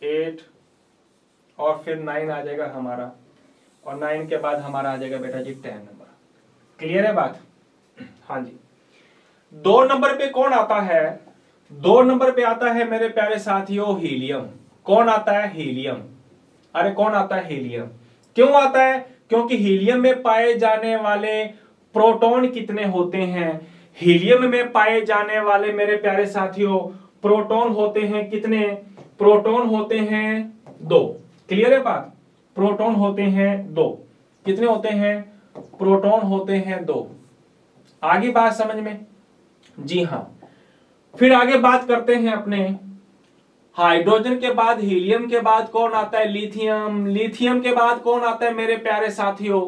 8 और फिर 9 आ जाएगा हमारा, और 9 के बाद हमारा आ जाएगा बेटा जी 10 नंबर। क्लियर है बात? हाँ जी। 2 नंबर पे कौन आता है? 2 नंबर पे आता है मेरे प्यारे साथियों हीलियम। कौन आता है? हीलियम। अरे कौन आता है? हीलियम। क्यों आता है? क्योंकि हीलियम में पाए जाने वाले प्रोटॉन कितने होते हैं? हीलियम में पाए जाने वाले मेरे प्यारे साथियों प्रोटॉन होते हैं कितने? प्रोटॉन होते हैं 2। क्लियर है बात? प्रोटॉन होते हैं 2। कितने होते हैं? प्रोटॉन होते हैं 2। आगे बात समझ में? जी हां। फिर आगे बात करते हैं अपने हाइड्रोजन के बाद, हीलियम के बाद कौन आता है? लिथियम। लिथियम के बाद कौन आता है मेरे प्यारे साथियों?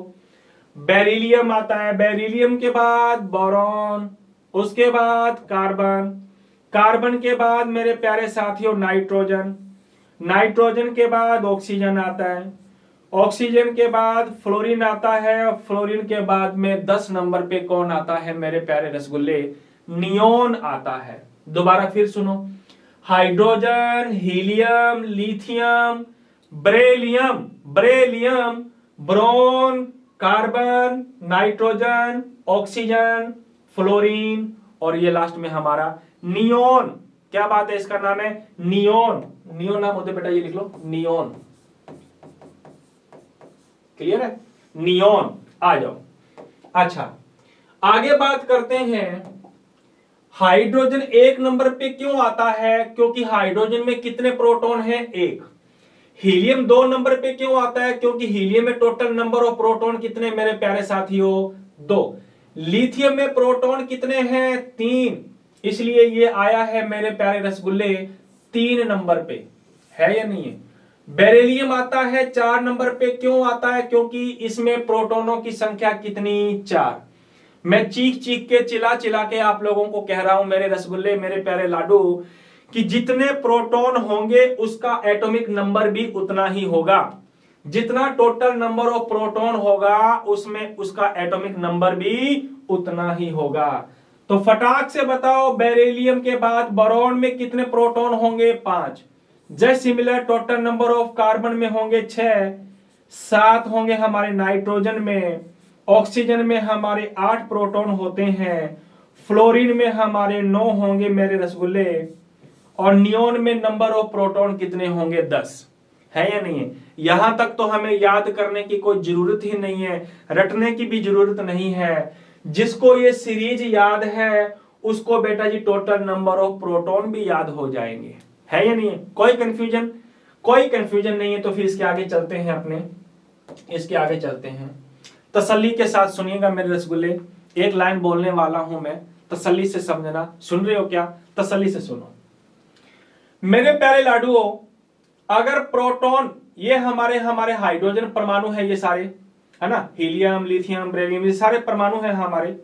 बेरिलियम आता है। बेरिलियम के बाद बोरॉन, उसके बाद कार्बन, कार्बन के बाद मेरे प्यारे साथियों नाइट्रोजन, नाइट्रोजन के बाद ऑक्सीजन आता है, ऑक्सीजन के बाद फ्लोरीन आता है, और फ्लोरीन के बाद में 10 नंबर पे कौन आता है मेरे प्यारे रसगुल्ले? नियोन आता है। दोबारा फिर सुनो, hydrogen, helium, lithium, beryllium, beryllium, boron, carbon, nitrogen, oxygen, fluorine और ये लास्ट में हमारा नियोन। क्या बात है? इसका नाम है नियोन। नियोन नाम होते बेटा, ये लिख लो नियोन। क्लियर है? नियोन। आ जाओ। अच्छा आगे बात करते हैं, हाइड्रोजन 1 नंबर पे क्यों आता है? क्योंकि हाइड्रोजन में कितने प्रोटॉन हैं? 1। हीलियम 2 नंबर पे क्यों आता है? क्योंकि हीलियम में टोटल नंबर ऑफ प्रोटॉन कितने मेरे प्यारे साथियों? 2। लिथियम में प्रोटॉन कितने हैं? 3। इसलिए ये आया है मेरे प्यारे रसगुल्ले 3 नंबर पे, है या नहीं है? बेरिलियम आता है 4 नंबर पे। क्यों आता है? क्योंकि इसमें प्रोटॉनों की संख्या कितनी? 4। मैं चीख चीख के चिल्ला चिल्ला के आप लोगों को कह रहा हूं मेरे रसगुल्ले, मेरे प्यारे लाडू, कि जितने प्रोटॉन होंगे उसका एटॉमिक नंबर भी उतना ही होगा। जितना टोटल नंबर ऑफ प्रोटॉन होगा उसमें उसका एटॉमिक नंबर भी उतना ही होगा। तो फटाक से बताओ, बेरिलियम के बाद बोरॉन में कितने प्रोटॉन होंगे? 5। Just similar total number of carbon में होंगे 6, 7 होंगे हमारे नाइट्रोजन में, ऑक्सीजन में हमारे 8 प्रोटॉन होते हैं, फ्लोरीन में हमारे 9 होंगे मेरे रसगुल्ले, और नियोन में नंबर ऑफ प्रोटॉन कितने होंगे? 10। है या नहीं है? यहां तक तो हमें याद करने की कोई जरूरत ही नहीं है, रटने की भी जरूरत नहीं है। जिसको ये सीरीज याद है उसको बेटा जी टोटल नंबर ऑफ प्रोटॉन भी याद हो जाएंगे। है या नहीं है? कोई कंफ्यूजन? कोई कंफ्यूजन नहीं है। तो फिर इसके आगे चलते हैं अपने, इसके आगे चलते हैं। तसल्ली के साथ सुनिएगा मेरे रसगुल्ले, एक लाइन बोलने वाला हूं मैं, तसल्ली से समझना। सुन रहे हो क्या? तसल्ली से सुनो मेरे प्यारे लाडुओं। अगर प्रोटॉन, ये हमारे हाइड्रोजन परमाणु है, ये सारे, है ना, हीलियम, लिथियम, बेरिलियम, ये सारे परमाणु हैं हमारे।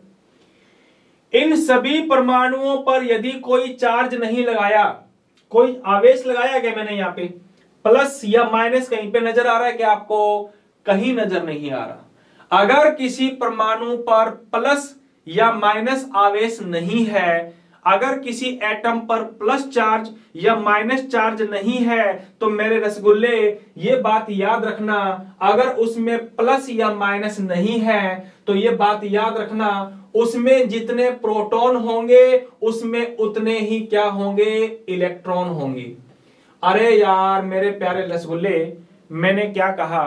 इन सभी परमाणुओं पर यदि कोई चार्ज नहीं लगाया, कोई आवेश लगाया क्या मैंने यहां पे, प्लस या माइनस कहीं पे नजर आ रहा है क्या आपको? कहीं नजर नहीं आ रहा। अगर किसी परमाणु पर प्लस या माइनस आवेश नहीं है, अगर किसी एटम पर प्लस चार्ज या माइनस चार्ज नहीं है, तो मेरे रसगुल्ले ये बात याद रखना, अगर उसमें प्लस या माइनस नहीं है तो ये बात याद रखना, उसमें जितने प्रोटॉन होंगे उसमें उतने ही क्या होंगे? इलेक्ट्रॉन होंगे। अरे यार मेरे प्यारे रसगुल्ले, मैंने क्या कहा?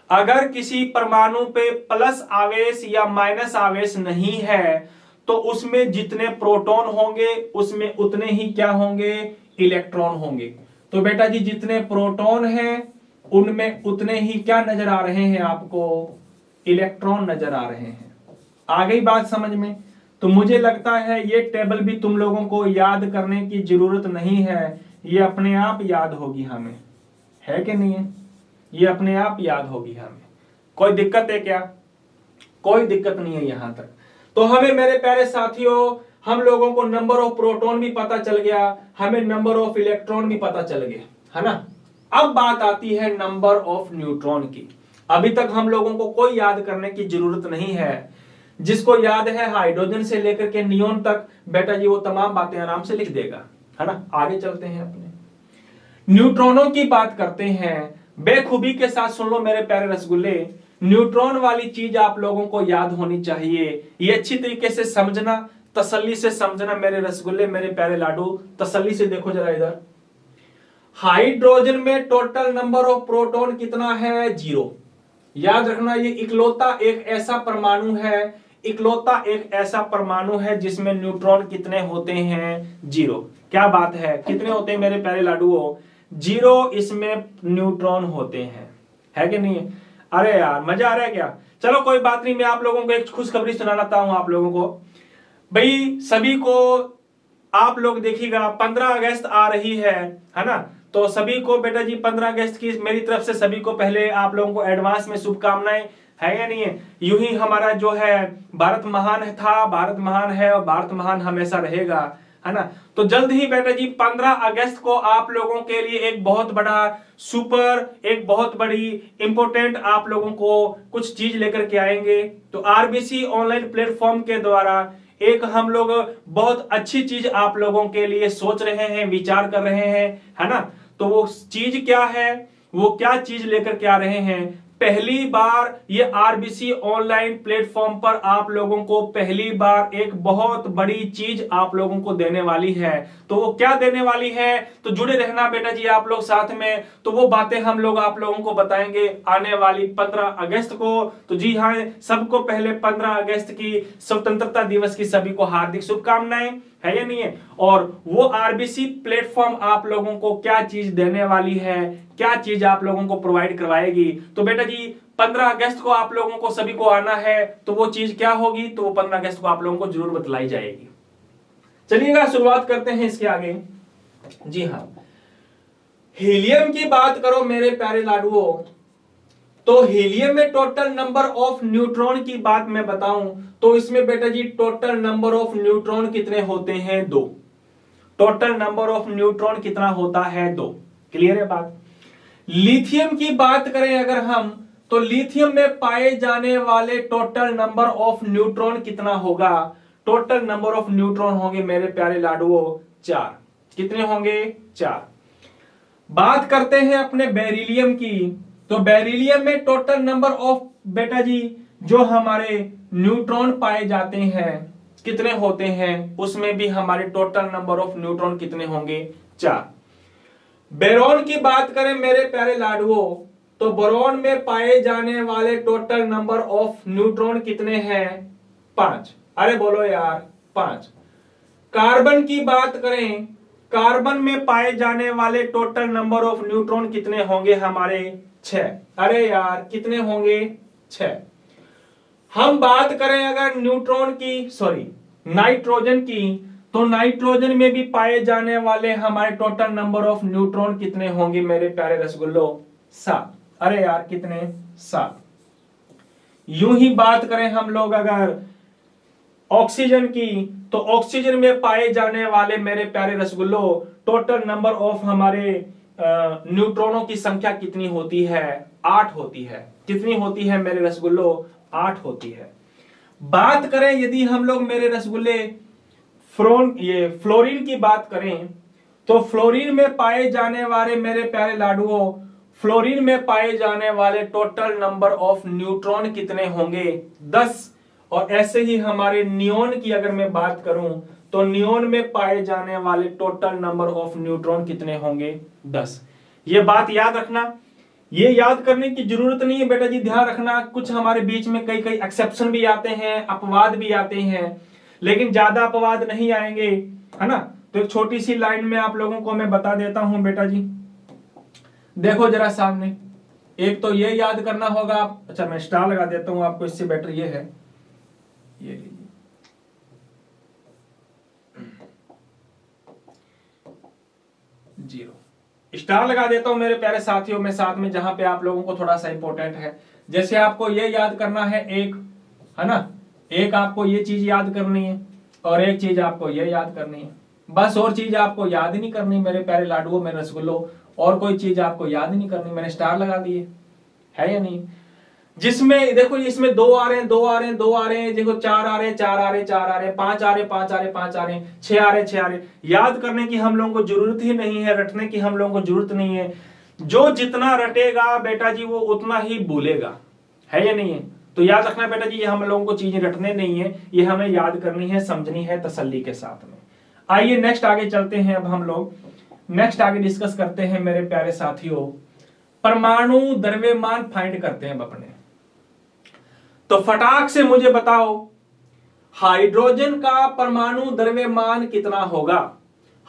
अगर किसी परमाणु पे प्लस आवेश या माइनस आवेश नहीं है तो उसमें जितने प्रोटॉन होंगे उसमें उतने ही क्या होंगे? इलेक्ट्रॉन होंगे। तो बेटा जी जितने प्रोटॉन हैं उनमें उतने ही क्या नजर आ रहे हैं आपको? इलेक्ट्रॉन नजर आ रहे हैं। आ गई बात समझ में? तो मुझे लगता है ये टेबल भी तुम लोगों को याद करने की जरूरत नहीं है, ये अपने आप याद होगी हमें, है कि नहीं है? ये अपने आप याद होगी हमें। कोई दिक्कत है क्या? कोई दिक्कत नहीं है यहां तक। तो हमें मेरे प्यारे साथियों, हम लोगों को नंबर ऑफ प्रोटॉन भी पता चल गया, हमें नंबर ऑफ इलेक्ट्रॉन भी पता चल गया, है ना? अब बात आती है नंबर ऑफ न्यूट्रॉन की। अभी तक हम लोगों को कोई याद करने की जरूरत नहीं है। जिसको याद है हाइड्रोजन से लेकर के नियोन तक, बेटा जी वो तमाम बातें आराम से लिख देगा, है ना? आगे चलते हैं, अपने न्यूट्रॉनों की बात करते हैं। बेखूबी के साथ सुन लो मेरे प्यारे रसगुल्ले, न्यूट्रॉन वाली चीज आप लोगों को याद होनी चाहिए। ये अच्छी तरीके से समझना, तसल्ली से समझना मेरे रसगुल्ले, मेरे प्यारे लाडू, तसल्ली से देखो जरा इधर। हाइड्रोजन में टोटल नंबर ऑफ प्रोटॉन कितना है? 0। याद रखना ये इकलौता एक ऐसा परमाणु है, इकलौता एक ऐसा परमाणु है जिसमें न्यूट्रॉन कितने होते हैं? 0। क्या बात है, कितने होते हैं मेरे प्यारे लाडुओं? 0 इसमें न्यूट्रॉन होते हैं, है कि नहीं? अरे यार मजा आ रहा है क्या? चलो कोई बात नहीं, मैं आप लोगों को एक खुशखबरी सुनाता हूं आप लोगों को। भाई सभी को, आप लोग देखिएगा 15 अगस्त आ रही है ना? तो सभी को बेटा जी 15 अगस्त की मेरी तरफ से सभी को पहले आप लोगों को एडवांस में शुभकामनाएं, है या नहीं है? यूं ही हमारा जो है भारत महान था, भारत महान है और भारत महान हमेशा रहेगा, है ना? तो जल्द ही बेटा जी 15 अगस्त को आप लोगों के लिए एक बहुत बड़ा सुपर, एक बहुत बड़ी इंपोर्टेंट आप लोगों को कुछ चीज लेकर के आएंगे। तो आरबीसी ऑनलाइन प्लेटफॉर्म के द्वारा एक हम लोग बहुत अच्छी चीज आप लोगों के लिए सोच रहे हैं, विचार कर रहे हैं, है ना? तो वो चीज क्या है, वो क्या चीज लेकर के आ रहे हैं? पहली बार ये आरबीसी ऑनलाइन प्लेटफॉर्म पर आप लोगों को पहली बार एक बहुत बड़ी चीज आप लोगों को देने वाली है। तो वो क्या देने वाली है? तो जुड़े रहना बेटा जी आप लोग साथ में। तो वो बातें हम लोग आप लोगों को बताएंगे आने वाली 15 अगस्त को। तो जी हाँ, सबको पहले 15 अगस्त की स्वतंत्रता दिवस की सभी को हार्दिक शुभकामनाएं, है या नहीं है? और वो आरबीसी प्लेटफॉर्म आप लोगों को क्या चीज देने वाली है, क्या चीज आप लोगों को प्रोवाइड करवाएगी? तो बेटा जी 15 अगस्त को आप लोगों को सभी को आना है। तो वो चीज क्या होगी? तो वो 15 अगस्त को आप लोगों को जरूर बतलाई जाएगी। चलिएगा शुरुआत करते हैं इसके आगे। जी हाँ, हीलियम की बात करो मेरे प्यारे लाडुओं, तो हीलियम में टोटल नंबर ऑफ न्यूट्रॉन की बात मैं बताऊं तो इसमें बेटा जी टोटल नंबर ऑफ न्यूट्रॉन कितने होते हैं? 2। टोटल नंबर ऑफ न्यूट्रॉन कितना होता है? 2। क्लियर है बात? लिथियम की बात करें अगर हम, तो लिथियम में पाए जाने वाले टोटल नंबर ऑफ न्यूट्रॉन कितना होगा? टोटल नंबर ऑफ न्यूट्रॉन होंगे मेरे प्यारे लाडुओं 4। कितने होंगे? 4। बात करते हैं अपने बेरिलियम की, तो बेरिलियम में टोटल नंबर ऑफ बेटा जी जो हमारे न्यूट्रॉन पाए जाते हैं कितने होते हैं? उसमें भी हमारे टोटल नंबर ऑफ न्यूट्रॉन कितने होंगे? 4। बोरॉन की बात करें मेरे प्यारे लाडुओं, तो बोरॉन में पाए जाने वाले टोटल नंबर ऑफ न्यूट्रॉन कितने हैं? 5। अरे बोलो यार, 5। कार्बन की बात करें, कार्बन में पाए जाने वाले टोटल नंबर ऑफ न्यूट्रॉन कितने होंगे हमारे? 6। अरे यार कितने होंगे? 6। हम बात करें अगर न्यूट्रॉन की, सॉरी नाइट्रोजन की, तो नाइट्रोजन में भी पाए जाने वाले हमारे टोटल नंबर ऑफ न्यूट्रॉन कितने होंगे मेरे प्यारे रसगुल्लो? 7। अरे यार कितने? 7। यूं ही बात करें हम लोग अगर ऑक्सीजन की, तो ऑक्सीजन में पाए जाने वाले मेरे प्यारे रसगुल्लो टोटल नंबर ऑफ हमारे न्यूट्रॉनों की संख्या कितनी होती है? 8 होती है। कितनी होती है मेरे रसगुल्लो? 8 होती है। बात करें यदि हम लोग मेरे रसगुल्ले फ्लोरीन की बात करें, तो फ्लोरीन में पाए जाने वाले मेरे प्यारे लाडुओं, फ्लोरीन में पाए जाने वाले टोटल नंबर ऑफ न्यूट्रॉन कितने होंगे? 10। और ऐसे ही हमारे नियोन की अगर मैं बात करूं, तो नियोन में पाए जाने वाले टोटल नंबर ऑफ न्यूट्रॉन कितने होंगे? 10। ये बात याद रखना, ये याद करने की जरूरत नहीं है बेटा जी। ध्यान रखना, कुछ हमारे बीच में कई कई एक्सेप्शन भी आते हैं, अपवाद भी आते हैं, लेकिन ज्यादा अपवाद नहीं आएंगे, है ना। तो एक छोटी सी लाइन में आप लोगों को मैं बता देता हूं बेटा जी। देखो जरा सामने, एक तो ये याद करना होगा आप, अच्छा मैं स्टार लगा देता हूं आपको, इससे बेटर ये है, ये लीजिए, जीरो स्टार लगा देता हूं मेरे प्यारे साथियों में, साथ में जहां पे आप लोगों को थोड़ा सा इंपॉर्टेंट है। जैसे आपको ये याद करना है एक, है ना, एक आपको ये चीज याद करनी है और एक चीज आपको ये याद करनी है, बस। और चीज आपको याद ही नहीं करनी मेरे प्यारे लाडुओं, मेरे रसगुल्लो, और कोई चीज आपको याद ही नहीं करनी। मैंने स्टार लगा दिए, है या नहीं। जिसमें देखो इसमें 2 आ रहे हैं, 2 आ रहे हैं, 2 आ रहे हैं, देखो 4 आ रहे हैं, 4 आ रहे हैं, 4 आ रहे हैं, 5 आ रहे हैं, 5 आ रहे हैं, 5 आ रहे हैं, 6 आ रहे हैं, 6 आ रहे हैं। याद करने की हम लोगों को जरूरत ही नहीं है, रटने की हम लोगों को जरूरत नहीं है। जो जितना रटेगा बेटा जी वो उतना ही भूलेगा, है या नहीं है। तो याद रखना बेटा जी, ये हम लोगों को चीजें रटने नहीं है, ये हमें याद करनी है, समझनी है तसल्ली के साथ में। आइए नेक्स्ट आगे चलते हैं। अब हम लोग नेक्स्ट आगे डिस्कस करते हैं मेरे प्यारे साथियों, परमाणु द्रव्यमान फाइंड करते हैं अपने। तो फटाक से मुझे बताओ, हाइड्रोजन का परमाणु द्रव्यमान कितना होगा?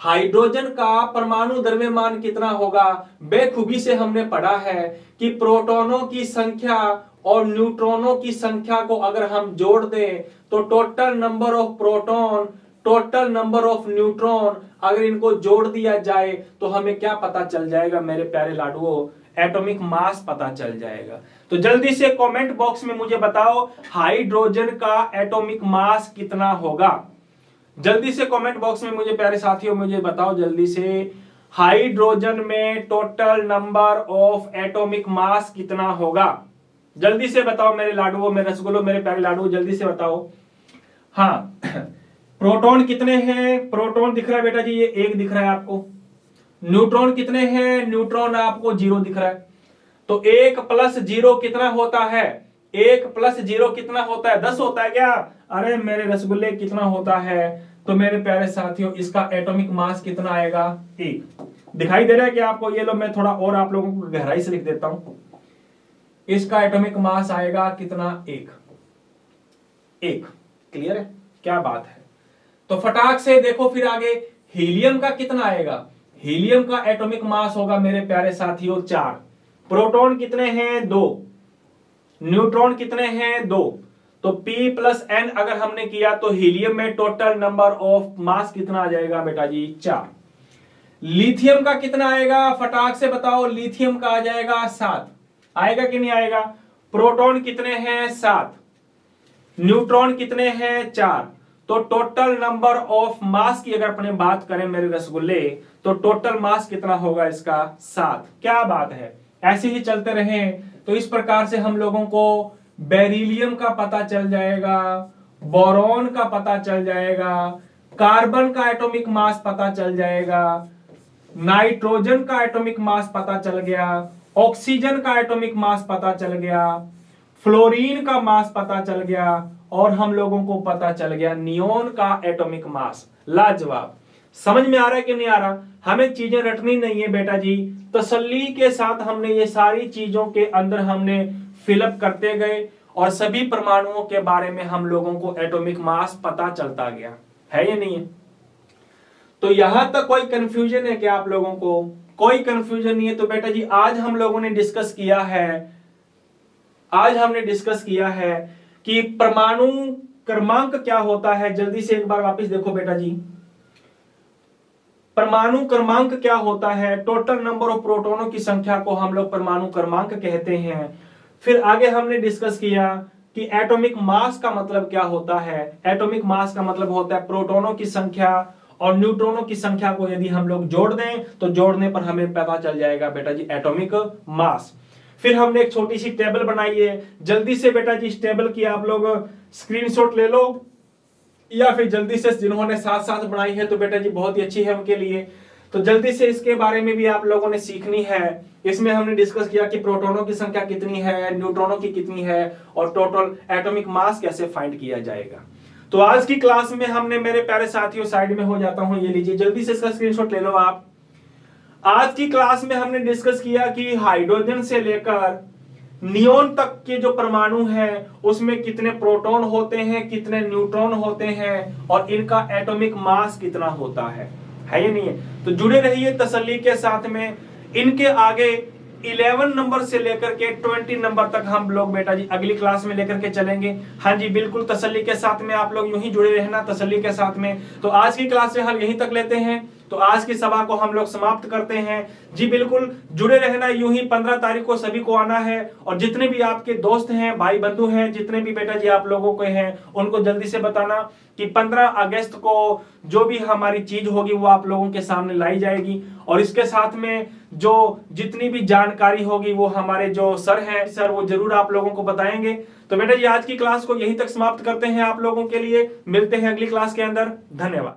हाइड्रोजन का परमाणु द्रव्यमान कितना होगा? बेखूबी से हमने पढ़ा है कि प्रोटॉनों की संख्या और न्यूट्रॉनों की संख्या को अगर हम जोड़ दें तो total number of proton, total number of neutron, अगर इनको जोड़ दिया जाए तो हमें क्या पता चल जाएगा मेरे प्यारे लाडुओं? एटॉमिक मास पता चल जाएगा। तो जल्दी से कमेंट बॉक्स में मुझे बताओ, हाइड्रोजन का एटॉमिक मास कितना होगा? जल्दी से कमेंट बॉक्स में मुझे प्यारे साथियों मुझे बताओ जल्दी से, हाइड्रोजन में total number of atomic mass कितना होगा? जल्दी से बताओ मेरे लाडुओं, मेरे रसगुल्लों, मेरे प्यारे लाडुओं, जल्दी से बताओ। हाँ, प्रोटॉन कितने हैं? प्रोटॉन दिख रहा है बेटा जी, ये 1 दिख रहा है आपको। न्यूट्रॉन कितने हैं? न्यूट्रॉन आपको 0 दिख रहा है। तो 1 + 0 कितना होता है? 1 + 0 कितना होता है? 10 होता है क्या? अरे मेरे रसगुल्ले कितना होता है? तो मेरे प्यारे साथियों इसका एटॉमिक मास कितना आएगा? 1। दिखाई दे रहा है कि आपको? ये लो मैं थोड़ा और आप लोगों को गहराई से लिख देता हूं। इसका एटॉमिक मास आएगा कितना? 1। क्लियर है? क्या बात है। तो फटाक से देखो फिर आगे, हीलियम का कितना आएगा? हीलियम का एटॉमिक मास होगा मेरे प्यारे साथियों 4। प्रोटॉन कितने हैं? 2। न्यूट्रॉन कितने हैं? 2। तो P + N अगर हमने किया तो हीलियम में टोटल नंबर ऑफ मास कितना आ जाएगा बेटा जी? 4। लिथियम का कितना आएगा? फटाक से बताओ। लिथियम का आ जाएगा 7। आएगा कि नहीं आएगा? प्रोटॉन कितने हैं? 7। न्यूट्रॉन कितने हैं? 4। तो टोटल नंबर ऑफ मास की अगर अपने बात करें मेरे रसगुल्ले, तो टोटल मास कितना होगा इसका? 7। क्या बात है। ऐसे ही चलते रहे तो इस प्रकार से हम लोगों को बेरिलियम का पता चल जाएगा, बोरॉन का पता चल जाएगा, कार्बन का एटॉमिक मास पता चल जाएगा, नाइट्रोजन का एटॉमिक मास पता चल गया, ऑक्सीजन का एटॉमिक मास पता चल गया, फ्लोरीन का मास पता चल गया, और हम लोगों को पता चल गया नियोन का एटॉमिक मास। लाजवाब। समझ में आ रहा है कि नहीं आ रहा? हमें चीजें रटनी नहीं है बेटा जी, तसल्ली के साथ हमने ये सारी चीजों के अंदर हमने फिलअप करते गए और सभी परमाणुओं के बारे में हम लोगों को एटॉमिक मास पता चलता गया, है या नहीं है? तो यहां तक कोई कंफ्यूजन है क्या आप लोगों को? कोई कंफ्यूजन नहीं है। तो बेटा जी आज हम लोगों ने डिस्कस किया है, आज हमने डिस्कस किया है कि परमाणु क्रमांक क्या होता है। जल्दी से एक बार वापस देखो बेटा जी, परमाणु क्रमांक क्या होता है? टोटल नंबर ऑफ प्रोटॉनों की संख्या को हम लोग परमाणु क्रमांक कहते हैं। फिर आगे हमने डिस्कस किया कि एटॉमिक मास का मतलब क्या होता है। एटॉमिक मास का मतलब होता है प्रोटॉनों की संख्या और न्यूट्रॉनों की संख्या को यदि हम लोग जोड़ दें तो जोड़ने पर हमें पता चल जाएगा बेटा जी एटॉमिक मास। फिर हमने एक छोटी सी टेबल बनाई है, जल्दी से बेटा जी इस टेबल की आप लोग स्क्रीनशॉट ले लो, या फिर जल्दी से जिन्होंने साथ साथ बनाई है तो बेटा जी बहुत ही अच्छी है उनके लिए। तो जल्दी से इसके बारे में भी आप लोगों ने सीखनी है। इसमें हमने डिस्कस किया कि प्रोटॉनों की संख्या कितनी है, न्यूट्रॉनों की कितनी है और टोटल एटॉमिक मास कैसे फाइंड किया जाएगा। तो आज की क्लास में हमने, मेरे प्यारे साथियों साइड में हो जाता हूं, ये लीजिए जल्दी से इसका स्क्रीनशॉट ले लो आप। आज की क्लास में हमने डिस्कस किया कि हाइड्रोजन से लेकर नियोन तक के जो परमाणु हैं उसमें कितने प्रोटॉन होते हैं, कितने न्यूट्रॉन होते हैं और इनका एटॉमिक मास कितना होता है या नहीं है। तो जुड़े रहिए तसल्ली के साथ में। इनके आगे 11 नंबर से लेकर के 20 नंबर तक हम लोग बेटा जी अगली क्लास में लेकर के चलेंगे। हाँ जी बिल्कुल, तसल्ली के साथ में आप लोग यूं ही जुड़े रहना तसल्ली के साथ में। तो आज की क्लास से हम यहीं तक लेते हैं, तो आज की सभा को हम लोग समाप्त करते हैं। जी बिल्कुल जुड़े रहना, यूं ही 15 तारीख को सभी को आना है और जितने भी आपके दोस्त हैं, भाई बंधु हैं, जितने भी बेटा जी आप लोगों के हैं उनको जल्दी से बताना कि 15 अगस्त को जो भी हमारी चीज होगी वो आप लोगों के सामने लाई जाएगी और इसके साथ में जो जितनी भी जानकारी होगी वो हमारे जो सर हैं सर वो जरूर आप लोगों को बताएंगे। तो बेटा जी आज की क्लास को यहीं तक समाप्त करते हैं आप लोगों के लिए। मिलते हैं अगली क्लास के अंदर। धन्यवाद।